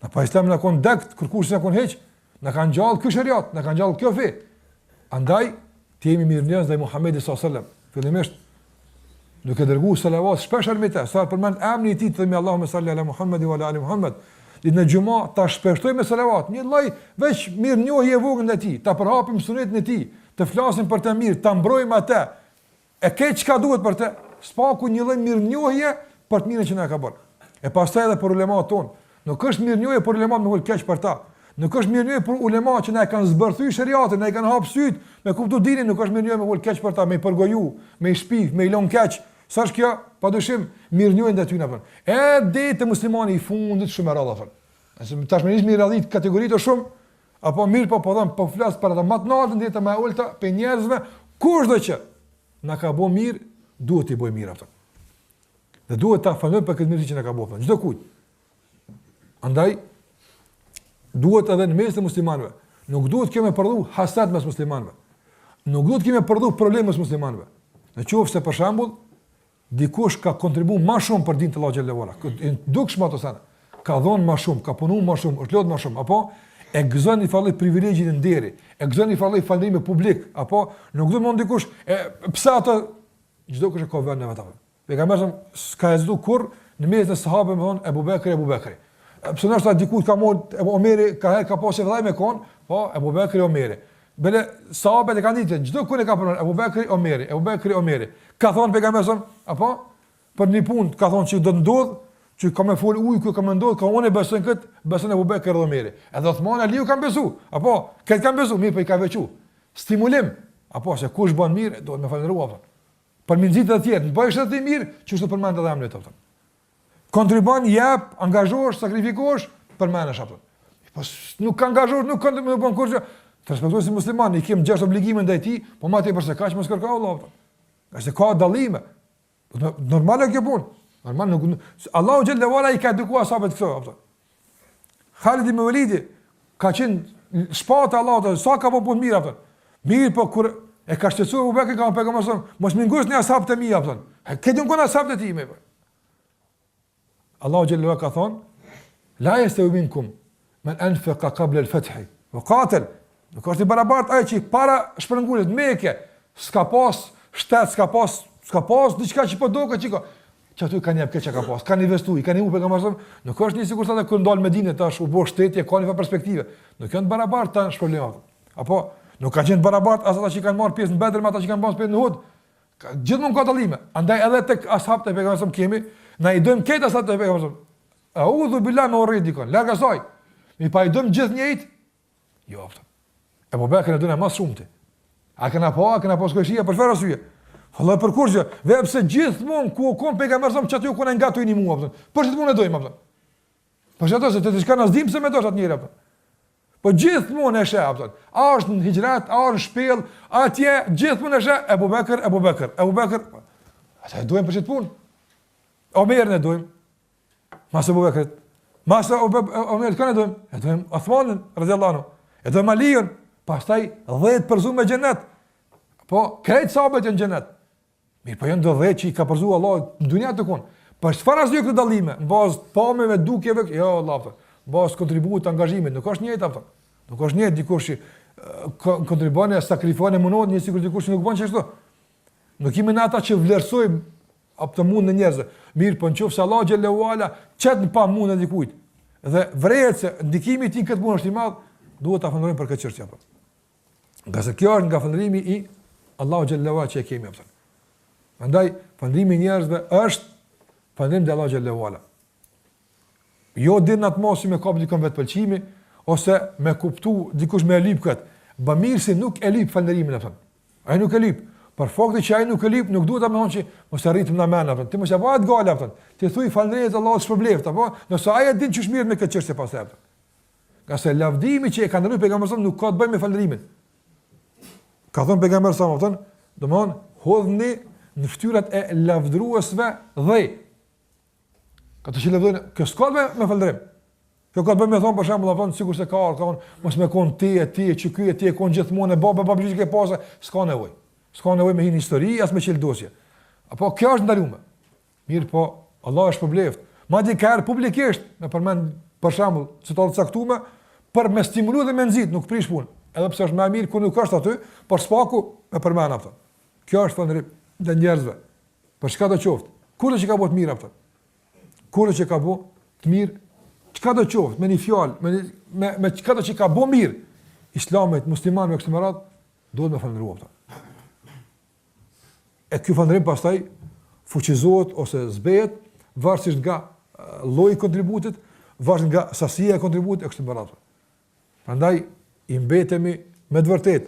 na pa islam na kondakt, kërkush na kon heq, na ka ngjall ky shariat, na ka ngjall kjo fe. Andaj ti jemi mirënjohës ndaj Muhamedit sallallahu alaihi wasallam. Fillimisht duke dërguar selavat shpesh armita, sa përmend emrin e tij, themi Allahumma salli ala Muhammedi wa ala ali Muhammed. Ditë në xhumë ta shpeshtojmë me selavat, një lloj veç mirënjohje e vogël ndaj tij, ta përhapim sunetin e tij, të flasim për të mirë, ta mbrojmë atë. E ke çka duhet për të, spaku një lloj mirënjohje për të mirën që na ka bërë. E pastaj edhe për ulemat ton. Nuk është mirënjohje për ulemat me vol keq për ta. Nuk është mirënjohje për ulemat që na kanë zbërthyer shariatin, na i kanë hap syt, me kuptu dinin, nuk është mirënjohje me vol keq për ta, me përgoju, me shpif, me ilon keq. Sa është kjo? Padyshim mirënjohje ndaj tyre apo. Edhe te muslimani i fundit shumë rradh apo. Nëse tashmë i radhit kategoritë shumë apo mirë po them po flas për ata më të lartë ndërta më ulta pe njerëzve, kushdo që na ka bëu mirë, duhet i bëj mirë ato. Dhe duhet ta falojmë për këtë mirë që na ka bëu. Çdo kujt. Andaj duhet edhe në mes të muslimanëve. Nuk duhet kemi prodhu hasad mes muslimanëve. Nuk duhet kemi prodhu probleme mes muslimanëve. Nëse për shembull dikush ka kontribuar më shumë për dinë të Allahut xhallahu ala, dukshëm ato sana, ka dhënë më shumë, ka punuar më shumë, është lodh më shumë, apo e gëzon i fallë privilegjin e nderi, e gëzon i fallë falëndrimi publik, apo nuk do të mund dikush pse ato çdo kush e ka vënë vetë. Pejgamberi s'ka hezuar kur në mes të sahabëve me thon Abu Bekri. Pse ndoshta dikujt ka marrë Omeri ka pasur vëllai me kon, po Abu Bekri Omeri. Bele sahabët e kanë ditë çdo kur e ka punuar Abu Bekri Omeri. Ka thonë pejgamberi apo për një punë ka thonë që do të ndodh, që ka më fol ujë ku ka më ndodh, ka unë besoj kët, besoj Abu Bekri Omeri. Edhe Uthmani Aliu kanë besu, apo këtë kanë besu, mirë po i ka veçu. Stimulim, apo se kush bën mirë, duhet më falënderoj. Për minxit të tjerë, bëj është të mirë, çu të përmend edhe amlet ato. Kontribon, jap, angazhohesh, sakrifikohesh, përmendesh ato. Po nuk ka angazhohesh, nuk kanë më bën kurrë. Të respektoj si musliman, i kem 6 obligime ndaj tij, po më tepër se kaq mos kërkoj Allah. Qase ka dallime. Normale kjo punë. Normal nuk Allahu xhallahu ala i ka edukuar sahabët këto, apo. Khalid ibn Walid ka qenë shpata Allahut, sa ka punë mirë apo. Mirë po kur E ka shqetësuar Abu Bekri ka pejgamberi, mos më ngusni ashabët e mi apo thon. Këtë nuk kanë ashabët e time. Allahu xhallahu ka thon, la yastawi minkum man anfaqa qabla al-fath wa qatal. Nuk është i barabartë ai që para shpërngullit Mekë, s'ka pas shtet, s'ka pas diçka që po doka çiko. Çatu kanë jap çka ka pas, kanë investuar, kanë u pejgamberi, nuk është një sigurt ata kur ndal Medinë tash u bë shteti e kanë një perspektive. Nuk janë barabartë tash problemat. Apo nuk ka qenë barabartë as ata që kanë marrë pjesë në Bedr me ata që kanë marrë pjesë në Uhud. Gjithmonë ka dallime. Andaj edhe tek ashabët e pejgamberit kemi, na i dojmë këtë ashabët e pejgamberit. A'udhu billahi min ridikon. Larg asaj. Mi pa i dojmë gjithë njëjtë. Jo. Abu Bekri do na më shumëti. A kanë pas kushtia për çfarë arsye? Allah për kurrë, vetëm se gjithmonë ku kon pejgamberi çati u kanë ngatujni mua apo. Po gjithmonë e dojmë apo. Po çato se të diçka na zdim se më dosh atë njëra apo. Po gjithmonë e sheh apo. A është në hijrat, a është në shpellë, atje gjithmonë e sheh Abu Bekr. Ata e dojmë për çet punë. Omerin e dojmë. Mas Abu Bekrit. Mas Omer kanë dojmë. E dojmë Uthmanin radhiyallahu anhu. E dojmë Aliun, pastaj 10 përzu me xhenet. Po krejt sahabët janë në xhenet. Mirë, po janë 10 që i ka përzu Allah në dunja të kun. Po çfarë asnjë këtë dallime? Në bazë pamëve, dukjeve, jo Allah. Në bazë kontributit, angazhimit, nuk është njëjtë apo. Nuk është njëjtë dikush që kontribon e sakrifon e mundohet një sikur dikush që nuk bën çështo. Nuk jemi në ata që vlerësojmë apo të mundë njerëz. Mirë, po nëse Allah xhelalu ala çet pa mundë dikujt. Dhe vrehet se ndikimi i tij këtë punë është i madh, duhet ta falënderojmë për këtë çështje apo. Nga se kjo është nga falënderimi i Allahu xhelalu ala që e kemi apo. Prandaj falënderimi i njerëzve është falënderim te Allahu xhelalu ala. Jo din atë mos me kap dikon vetë pëlqimi ose me kuptu dikush me lyp kët. Bamirsi nuk e lyp falënderimin apo. Ai nuk e lyp. Për faktin që ai nuk e lyp, nuk duhet ta më thonë që mos arritëm na mend apo. Ti mos e bëj gale apo. Ti thuaj falënderit Allahut shpërblet apo, nëse ai e din çu shmirë me këtë çështje pas apo. Ka se lavdimi që e ka ndërruar pejgamberi nuk ka të bëjë me falënderimin. Ka thënë pejgamberi sa më thon, domthon hodhni në fytyrat e lavdëruesve dhej. Ka të shilëvdojnë, kjo s'ka me falënderim. Kjo ka të bëjmë me thonë, për shembull, thonë, sikur se ka mos me konë ti, që ky e ti e konë gjithmonë, babë që ke pasë, s'ka nevojë. S'ka nevojë me hinë histori, as me qelë dosje. Apo, kjo është ndalume. Mirë, po, Allah është përbleft. Madje ka erë publikisht, me përmend, për shembull, situatë caktuar, për me stimulu dhe me nxit, nuk prish punë. Edhe pse është më mirë kur nuk është aty, por spaku me përmend ato. Kjo është falënderim ndaj njerëzve. Për çka do qoftë? Kur do që ka bëu të mirë ato? Kur do që ka bëu të mirë? Çka do qoftë, me një fjalë, me çka do që ka bëu mirë Islamit, muslimanëve këtu më radh, duhet me falëndëruar ata. E ky falënderim pastaj fuqizohet ose zbehet varësisht nga lloji i kontributit, varësisht nga sasia e kontributit këtu më radh. Prandaj i mbetemi me të vërtetë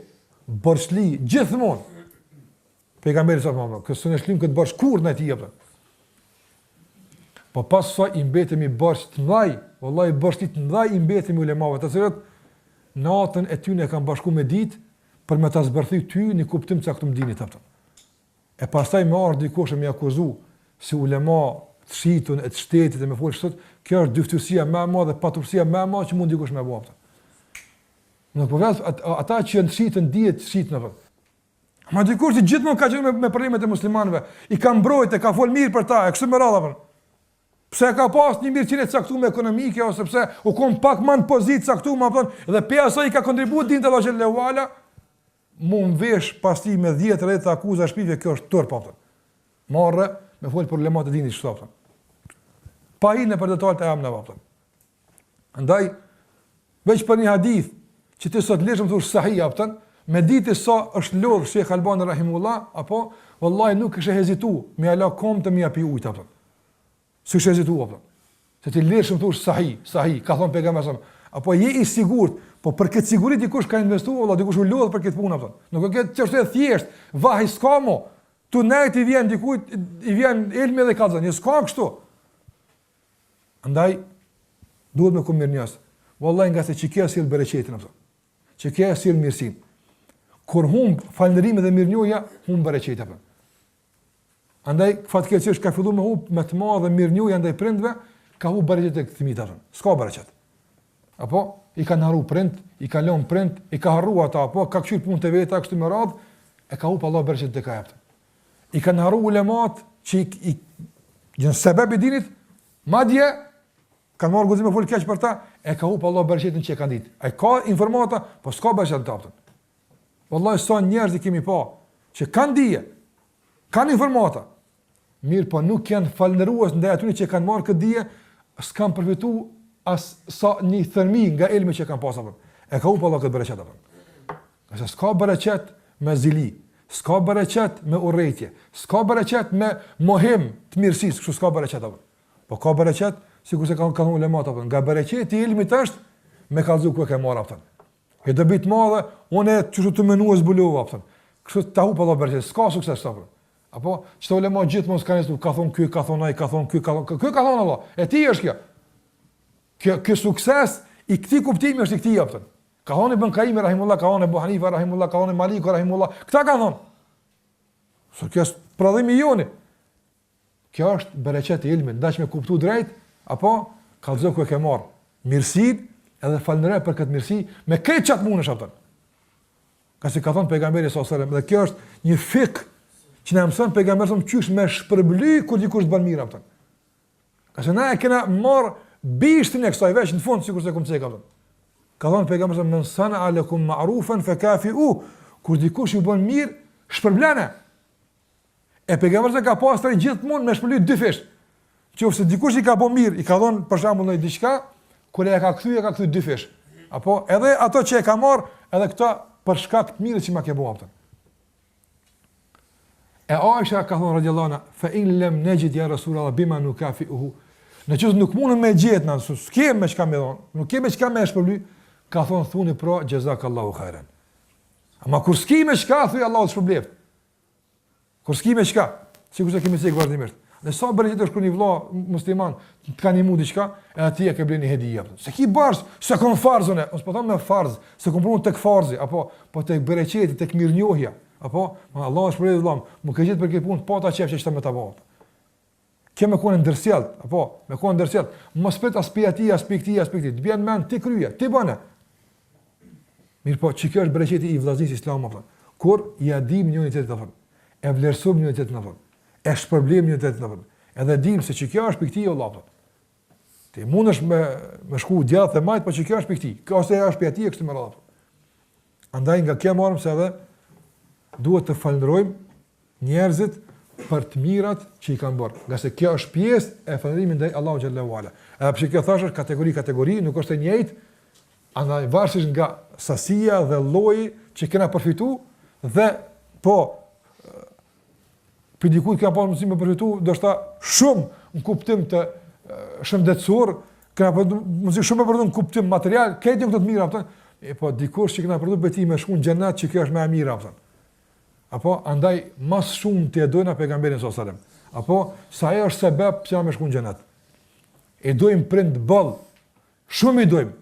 borxhli gjithmonë pejgamberi sallallahu alajhi wasallam, që sonë shlim këtë borxh kurrë në tij apo. Po pas sa i mbetemi borxh të mëdhaj, vallahi borxh të mëdhaj i mbetemi ulemave, të cilët natën e tyre kanë bashkuar me ditë për me ta zbërthy ty në kuptim të caktuar dinit apo. E pastaj më ardhi dikush më akuzu si ulema të shitun e të shtetit e më fol sot, kjo është dyftësia më e madhe, paturësia më e madhe që mund dikush më bëj. Nuk po vjen ata që janë shitën dihet shitën apo. Ma dikush që gjithmonë ka qenë me problemet e muslimanëve, i ka mbrojtë, ka fol mirë për ta, e kështu me radhë apo. Pse ka pas një mirëqenie të caktuar ekonomike ose pse u kon pak më në pozitë caktuar apo dhe pe asaj ka kontribuar dinit Allahu xhallahu ala, mund vesh pasti me 10 rreth akuza shpifje, kjo është turp apo. Morre me fol problemat e dinit kështu apo. Pa i në për detajt e amna apo. Andaj veç për një hadith që ti sot lëshëm thosh sahih apo, me ditë sa është lodh Sheikh Albani rahimullah, apo wallahi nuk është hezitu me ala kom të më api ujt apo. Si është hezitu apo. Se ti lëshëm thosh sahih, ka thon pejgamberi, apo je i sigurt, po për këtë siguri dikush ka investuar, valla dikush u lodh për këtë punë apo. Nuk e ke çështë thjesht, vahi skamo. Tu nejt i vjen dikujt, i vjen elmi dhe kallzon, je s'ka kështu. Andaj duhet me mirënjohës. Wallahi nga se çike sill bereqetin apo. Çike sill mirësinë. Kur humb falënderimin dhe mirënjohja, humb bereqetin apo. Andaj fatkeqësisht ka filluar me humb me të madhe mirënjohja ndaj prindve, ka humb bereqetin tek fëmijët apo. S'ka bereqet. Apo i kanë harruar prind, i kanë lënë prind, i ka harruar ata apo ka kthyer punë te veta kështu me radh, e ka hup Allah bereqetin tek ai. I kanë harru ulemat që i janë sebeb i dinit, madje kanë marrë guzim e fol keq për ta, e ka hup Allah bereqetin që e kanë ditë. Ai ka informata, po s'ka bereqet të aftën. Wallahi sa njerëz i kemi pa që kanë dije, kanë informata, mirë po nuk janë falëndërues ndaj atyre që kanë marrë këtë dije, s'kan përfituar as sa një thërmi nga ilmi që kanë pasur. E ka hup Allah këtë bereqet aftën. Qase s'ka bereqet me zili, s'ka bereqet me urrëtie, s'ka bereqet me mohim të mirësisë, kështu s'ka bereqet apo. Po ka bereqet, sikur se kanë ulemat apo. Nga bereqeti i ilmit është me kallzu ku e ke marrë aftën. E dobi të madhe, unë çu të menues zbulova aftën. Kështu ta hup Allah bereqet, s'ka sukses apo. Apo çto ulemat gjithmonë s'kanë thënë, ka thonë ky, ka thonë ai, ka thonë ky, ka thonë Allah. E ti është kjo. Kjo sukses i këtij kuptimi është i këtij aftën. Ka thonë Ibn Qayyim rahimullah, ka thonë Abu Hanifa rahimullah, ka thonë Malik rahimullah. Këta kanë thonë. So kjo është prodhimi joni. Kjo është bereqeti i ilmit, ndaç me kuptu drejt, apo kallëzo ku e ke marr. Mirësinë edhe falënderoj për këtë mirësi me këtë çat mundesh aftën. Ka si ka thonë pejgamberi sallallahu alajhi wasallam, dhe kjo është një fik që na mëson pejgamberi sa qysh me shpërbly kur dikush bën mirë aftën. Ka se na e kena marr bishtin e kësaj veç në fund sikur se kum cek aftën. Ka thonë pejgamberi men sana alakum ma'rufan fakafi'u, kur dikush ju bën mirë, shpërblane. E pejgamberi ka pasur gjithmonë me shpërbly dy fish. Qofse dikush i ka bën mirë, i ka dhënë për shembull ndonjë diçka, kur e ka kthy dy fish. Apo edhe ato që e ka marr, edhe këto për shkak të mirës që ma ke bëu aftën. E Aisha ka thonë radhiyallahu anha, fa in lam najid ya Rasulullah bima nukafi'uhu. Nëse nuk mundem me gjetë na, s'kem me çka më dhon, nuk kemë çka më shpërbly, ka thonë thuni pro jazakallahu khairan. Ama kur s'ki me çka thuaj Allahu të shpërbleft. Kur s'ki me çka, sikur se kemi thënë vazhdimisht. Në sa bëri të shkruani vëlla musliman, të kanë imu diçka, e atij e ke bleni hedije. Se ki bash, se kon farzën, ose po them me farz, se kon punon tek farzi, apo po tek bereqeti, tek mirënjohja, apo Allahu shpërblet vëllam, më ke gjetë për këtë punë, po ta çef që çta më ta bëj. Kë më kon ndërsjell, apo më kon ndërsjell, mos pret aspekti, të bën mend ti krye, ti bëna. Mirë po, që kjo është bereqeti i vllaznisë islam apo. Kur ja dim njëri tjetrin apo. E vlerësojmë njëri tjetrin apo. E shpërblim njëri tjetrin apo. Edhe dim se që kjo është pikti i Allahut. Ti mundesh me shku djathtë e majt, po që kjo është pikti. Kjo është ajo shpejti e këtu më radh. Andaj nga kjo marrim se edhe duhet të falënderojmë njerëzit për të mirat që i kanë bërë. Nga se kjo është pjesë e falëndrimit ndaj Allahut xhallahu ala. Edhe pse kjo thash është kategori, nuk është e njëjtë. Andaj varësisht nga sasia dhe lloji që kena përfitu dhe po për dikujt ka pas mundësi me përfitu, do shta shumë në kuptim të shëndetësor, kena mundësi shumë me përfitu në kuptim material, këtë një këtë të mira, po dikush që kena përfitu beti me shku në gjennet që kjo është me e mira, apo andaj mas shumë të edojna pejgamberin s.a.s. Apo sa e është sebeb që me shku në gjennet. E dojmë prind bëll, shumë i dojmë,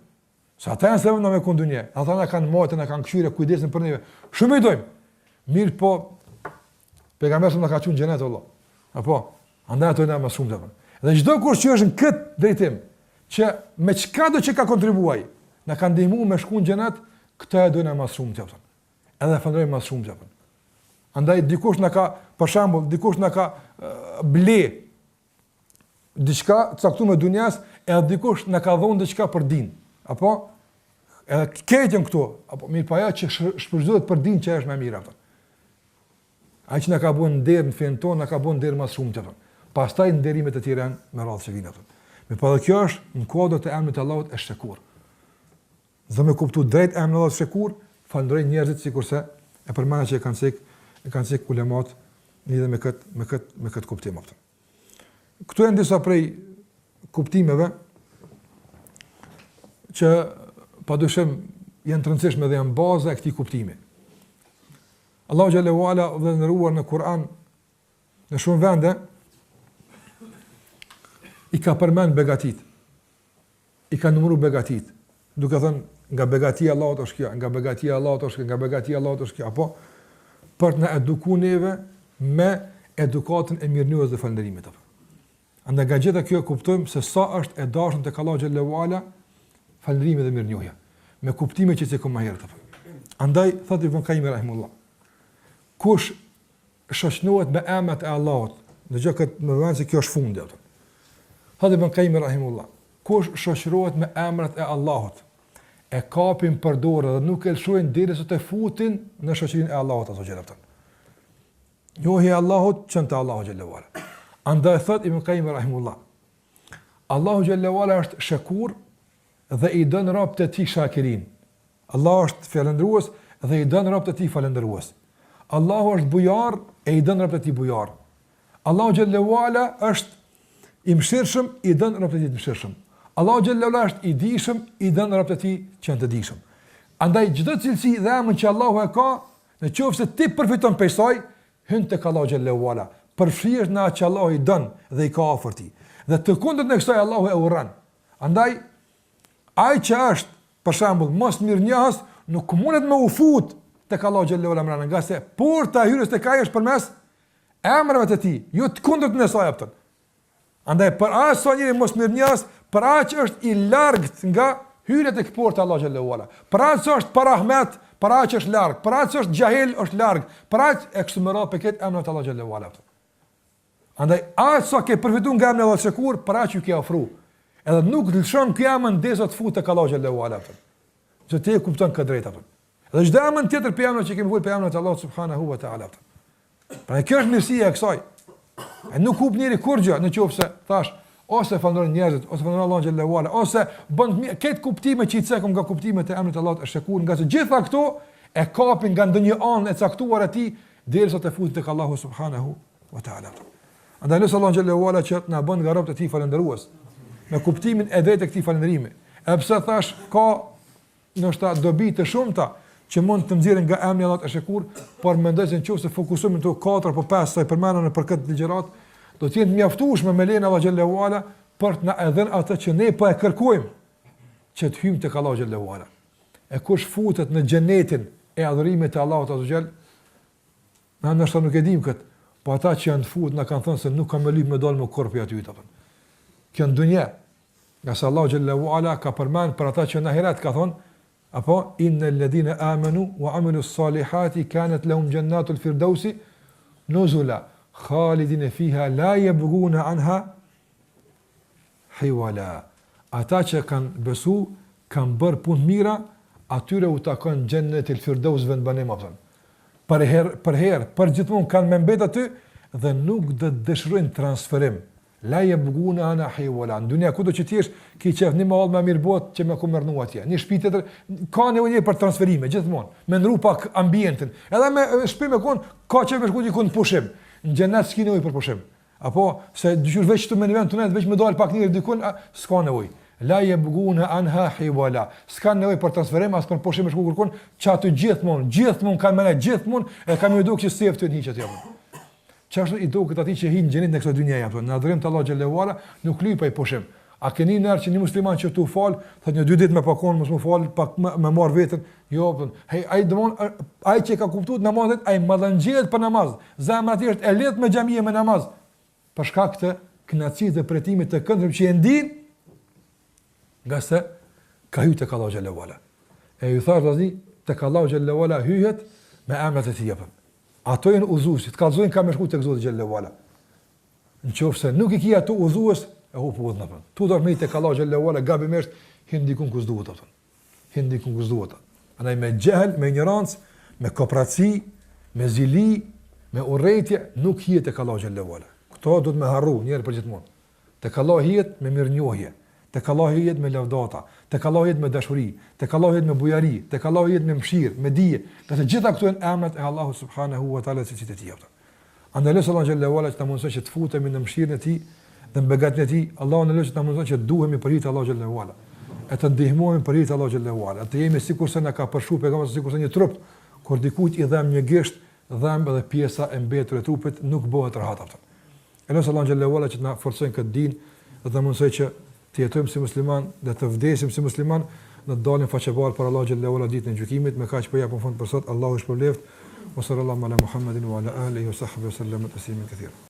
sa ata janë sebeb në me kundunje, ata në kanë majtë, në kanë këshyre, kujdesin për neve, shumë i dojmë, mirë po, pejgamberi sa na ka thënë xhenet Allah. Apo, andaj ato na më shumë të. Dhe çdo kush që është në këtë drejtim, që me çka do që ka kontribuaj, na ka ndihmuar me shkuën në xhenet, këtë e do na më shumë të. Edhe falënderoj më shumë të. Andaj dikush na ka, për shembull, dikush na ka ble diçka caktuar me dunjas, edhe dikush na ka dhënë diçka për din. Apo edhe këtën këtu, apo mirë pa ajo që shpërzohet për din që është më mirë atë. Ai që na ka bën nder në fen tonë, na ka bën nder më shumë të. Pastaj nderimet e tjera me radhë që vinë atë. Me pa kjo është në kodrat e emrit të Allahut është Shekur. Dhe me kuptu drejt emrin e Allahut Shekur, falënderoj njerëzit sikurse e përmenda që kanë cek ulemat lidhe me këtë kuptim atë. Këtu janë disa prej kuptimeve që padyshim janë të rëndësishme dhe janë baza e këtij kuptimi. Allahu xhallahu ala dhe ndëruar në Kur'an në shumë vende i ka përmend begatit. I ka numëruar begatit. Duke thënë nga begatia e Allahut është kjo, nga begatia e Allahut është kjo, nga begatia e Allahut është kjo, apo për të na edukuar neve me edukatën e mirënjohjes dhe falënderimit apo. Andaj nga gjitha kjo kuptojmë se sa është e dashur tek Allahu xhallahu ala falënderimi dhe mirënjohja me kuptimin që cekëm më herët apo. Andaj thotë Ibn Qayyim rahimullah, kush shoqënohet me emrat e Allahut, dëgjoj këtë më vjen se kjo është fundi atë. Hadhe ibn Qayyim rahimullah, kush shoqërohet me emrat e Allahut, e kapin për dorë dhe nuk e lëshojnë derisa të futin në shoqërinë e Allahut azza xhallahu. Njohja e Allahut çon te Allahu xhallahu ala. Andaj thot ibn Qayyim rahimullah, Allahu xhallahu ala është shakur dhe i dën robët e tij shakirin. Allah është falendërues dhe i dën robët e tij falendërues. Allahu është bujar e i dën robët e tij bujar. Allahu xhallahu ala është i mëshirshëm, i dën robët e tij mëshirshëm. Allahu xhallahu ala është i dijshëm, i dën robët e tij që janë të dijshëm. Andaj çdo cilësi dhe emër që Allahu e ka, nëse ti përfiton prej saj, hyn tek Allahu xhallahu ala. Përfshihet në atë që Allahu i dën dhe i ka afër ti. Dhe të kundërt në kësaj Allahu e urren. Andaj ai që është për shembull mos mirënjohës, nuk mundet me u fut tek Allahu xhallahu ala mbrana, nga se porta e hyrjes tek ai është përmes emrave të tij, jo të kundërt në saj aftën. Andaj për as sa njëri mos mirënjohës, për aq është i largët nga hyrja tek porta e Allahu xhallahu ala. Për aq është pa rahmet, për aq është larg, për aq është jahil, është larg, për aq e kështu me radhë këtë emrat e Allahu xhallahu ala. Andaj aq sa ke përfituar nga emri Allahu Shakur, për aq ju ke ofru. Edhe nuk lëshon ky emër ndesa të futet tek Allahu xhallahu ala. Që ti e kupton këtë drejt apo. Dhe çdo emër tjetër për emrat që kemi vull për emrat e Allahut subhanahu wa taala. Pra kjo është mirësia e kësaj. E nuk hub njëri kur gjë, nëse thash ose falënderon njerëzit, ose falënderon Allahun xhallahu ala, ose bën këtë kuptime që i cekëm nga kuptimet e emrit të Allahut është Shakur, nga se gjitha këto e kapin nga ndonjë anë e caktuar e tij derisa të futet tek Allahu subhanahu wa taala. Andaj nëse Allahu xhallahu ala që na bën nga robët e tij falëndërues, me kuptimin e drejtë të këtij falënderimi. E pse thash ka ndoshta dobi të shumta që mund të nxjerrin nga emri Allahu Shakur, por mendoj se nëse fokusohemi këto 4 apo 5 sa i përmendën për këtë ligjërat, do të jetë mjaftueshme me lenin Allahu xhallahu ala për të na dhënë atë që ne po e kërkojmë, që të hyjmë tek Allahu xhallahu ala. E kush futet në xhenetin e adhurimit të Allahut azza xhall, na ndoshta nuk e dim kët, po ata që janë fut na kanë thënë se nuk ka më lyp me dalë me korpi aty apo. Kjo në dunja, nga se Allahu xhallahu ala ka përmend për ata që në ahiret ka thonë, apo innal ladina amanu wa amilus salihati kanat lahum jannatul firdausi nuzula khalidin fiha la yabghuna anha hiwala. Ata që kanë besu, kanë bërë punë mira, atyre u takon xhennetul firdaus vend banim apo. Për herë, për gjithmonë kanë me mbet aty dhe nuk do të dëshirojnë transferim. La yabghuna ana hiwala. Në dunia kudo që ti jesh, ki qef një mahall më mirë bot që më komërnu atje. Një shtëpi tjetër ka nevojë për transferime gjithmonë. Me ndru pak ambientin. Edhe me shtëpi me kon ka qef me shku diku në pushim. Në xhenet s'ka nevojë për pushim. Apo se dëgjoj veç të më në vend tonë, veç më dal pak njëri diku, s'ka nevojë. La yabghuna anha hiwala. S'ka nevojë për transferim as për pushim me shku kërkon, çatu gjithmonë kanë më gjithmonë e kam ju që seftë të hiqet apo. Çfarë i duket atij që hin xhenet në këtë dynjë apo në adhurim të Allahu xhallahu ala, nuk lyp ai pushim. A keni ndër që një musliman që tu fal, thotë një 2 ditë më pakon mos më fal, pak më marr veten. Jo, hey, ai domon ai që ka kuptuar namazin, ai mallëngjet për namaz. Zemra e tij është e lehtë me xhamie me namaz. Për shkak të kënaqësisë dhe pretimit të këndshëm që e ndin, nga se ka hyrë tek Allahu xhallahu ala. E ju thash tash tek Allahu xhallahu ala hyhet me emrat e tij apo. Ato janë uzuesit, kallzojnë ka më shku tek Zoti xhallahu ala. Nëse nuk i ki ato uzues, e hup udhën apo. Tu dormi tek Allahu xhallahu ala gabimisht hin dikun ku s'duhet ato. Hin dikun ku s'duhet. Andaj me xhel, me ignorancë, me kooperaci, me zili, me urrëtie nuk hihet tek Allahu xhallahu ala. Kto do të më harru një herë për gjithmonë. Tek Allahu hihet me mirënjohje, tek Allahu hihet me lavdata, tek Allahu hihet me dashuri, tek Allahu hihet me bujari, tek Allahu hihet me mëshirë, me dije. Që të gjitha këto janë emrat e Allahut subhanahu wa taala se ti jap. Andaj Allahu xhallahu ala të mëson që të futemi në mëshirën e tij dhe në begatën e tij. Allahu na lësh të mëson që duhemi për hir të Allahu xhallahu ala. E të ndihmojmë për hir të Allahu xhallahu ala. Të jemi sikurse na ka përshu pejgamberi sikurse një trup, kur dikujt i dham një gisht, dham edhe pjesa e mbetur e trupit nuk bëhet rahat aftë. Allahu xhallahu ala që na forcojnë këtë din dhe të mësoj që të jetojmë si musliman dhe të vdesim si musliman, në të dalim faqebar për Allahu xhallahu ala ditën e gjykimit. Me kaq po japim fund për sot. Allahu shpëleft. Wa sallallahu ala Muhammedin wa ala alihi wa sahbihi wa sallam tasliman katira.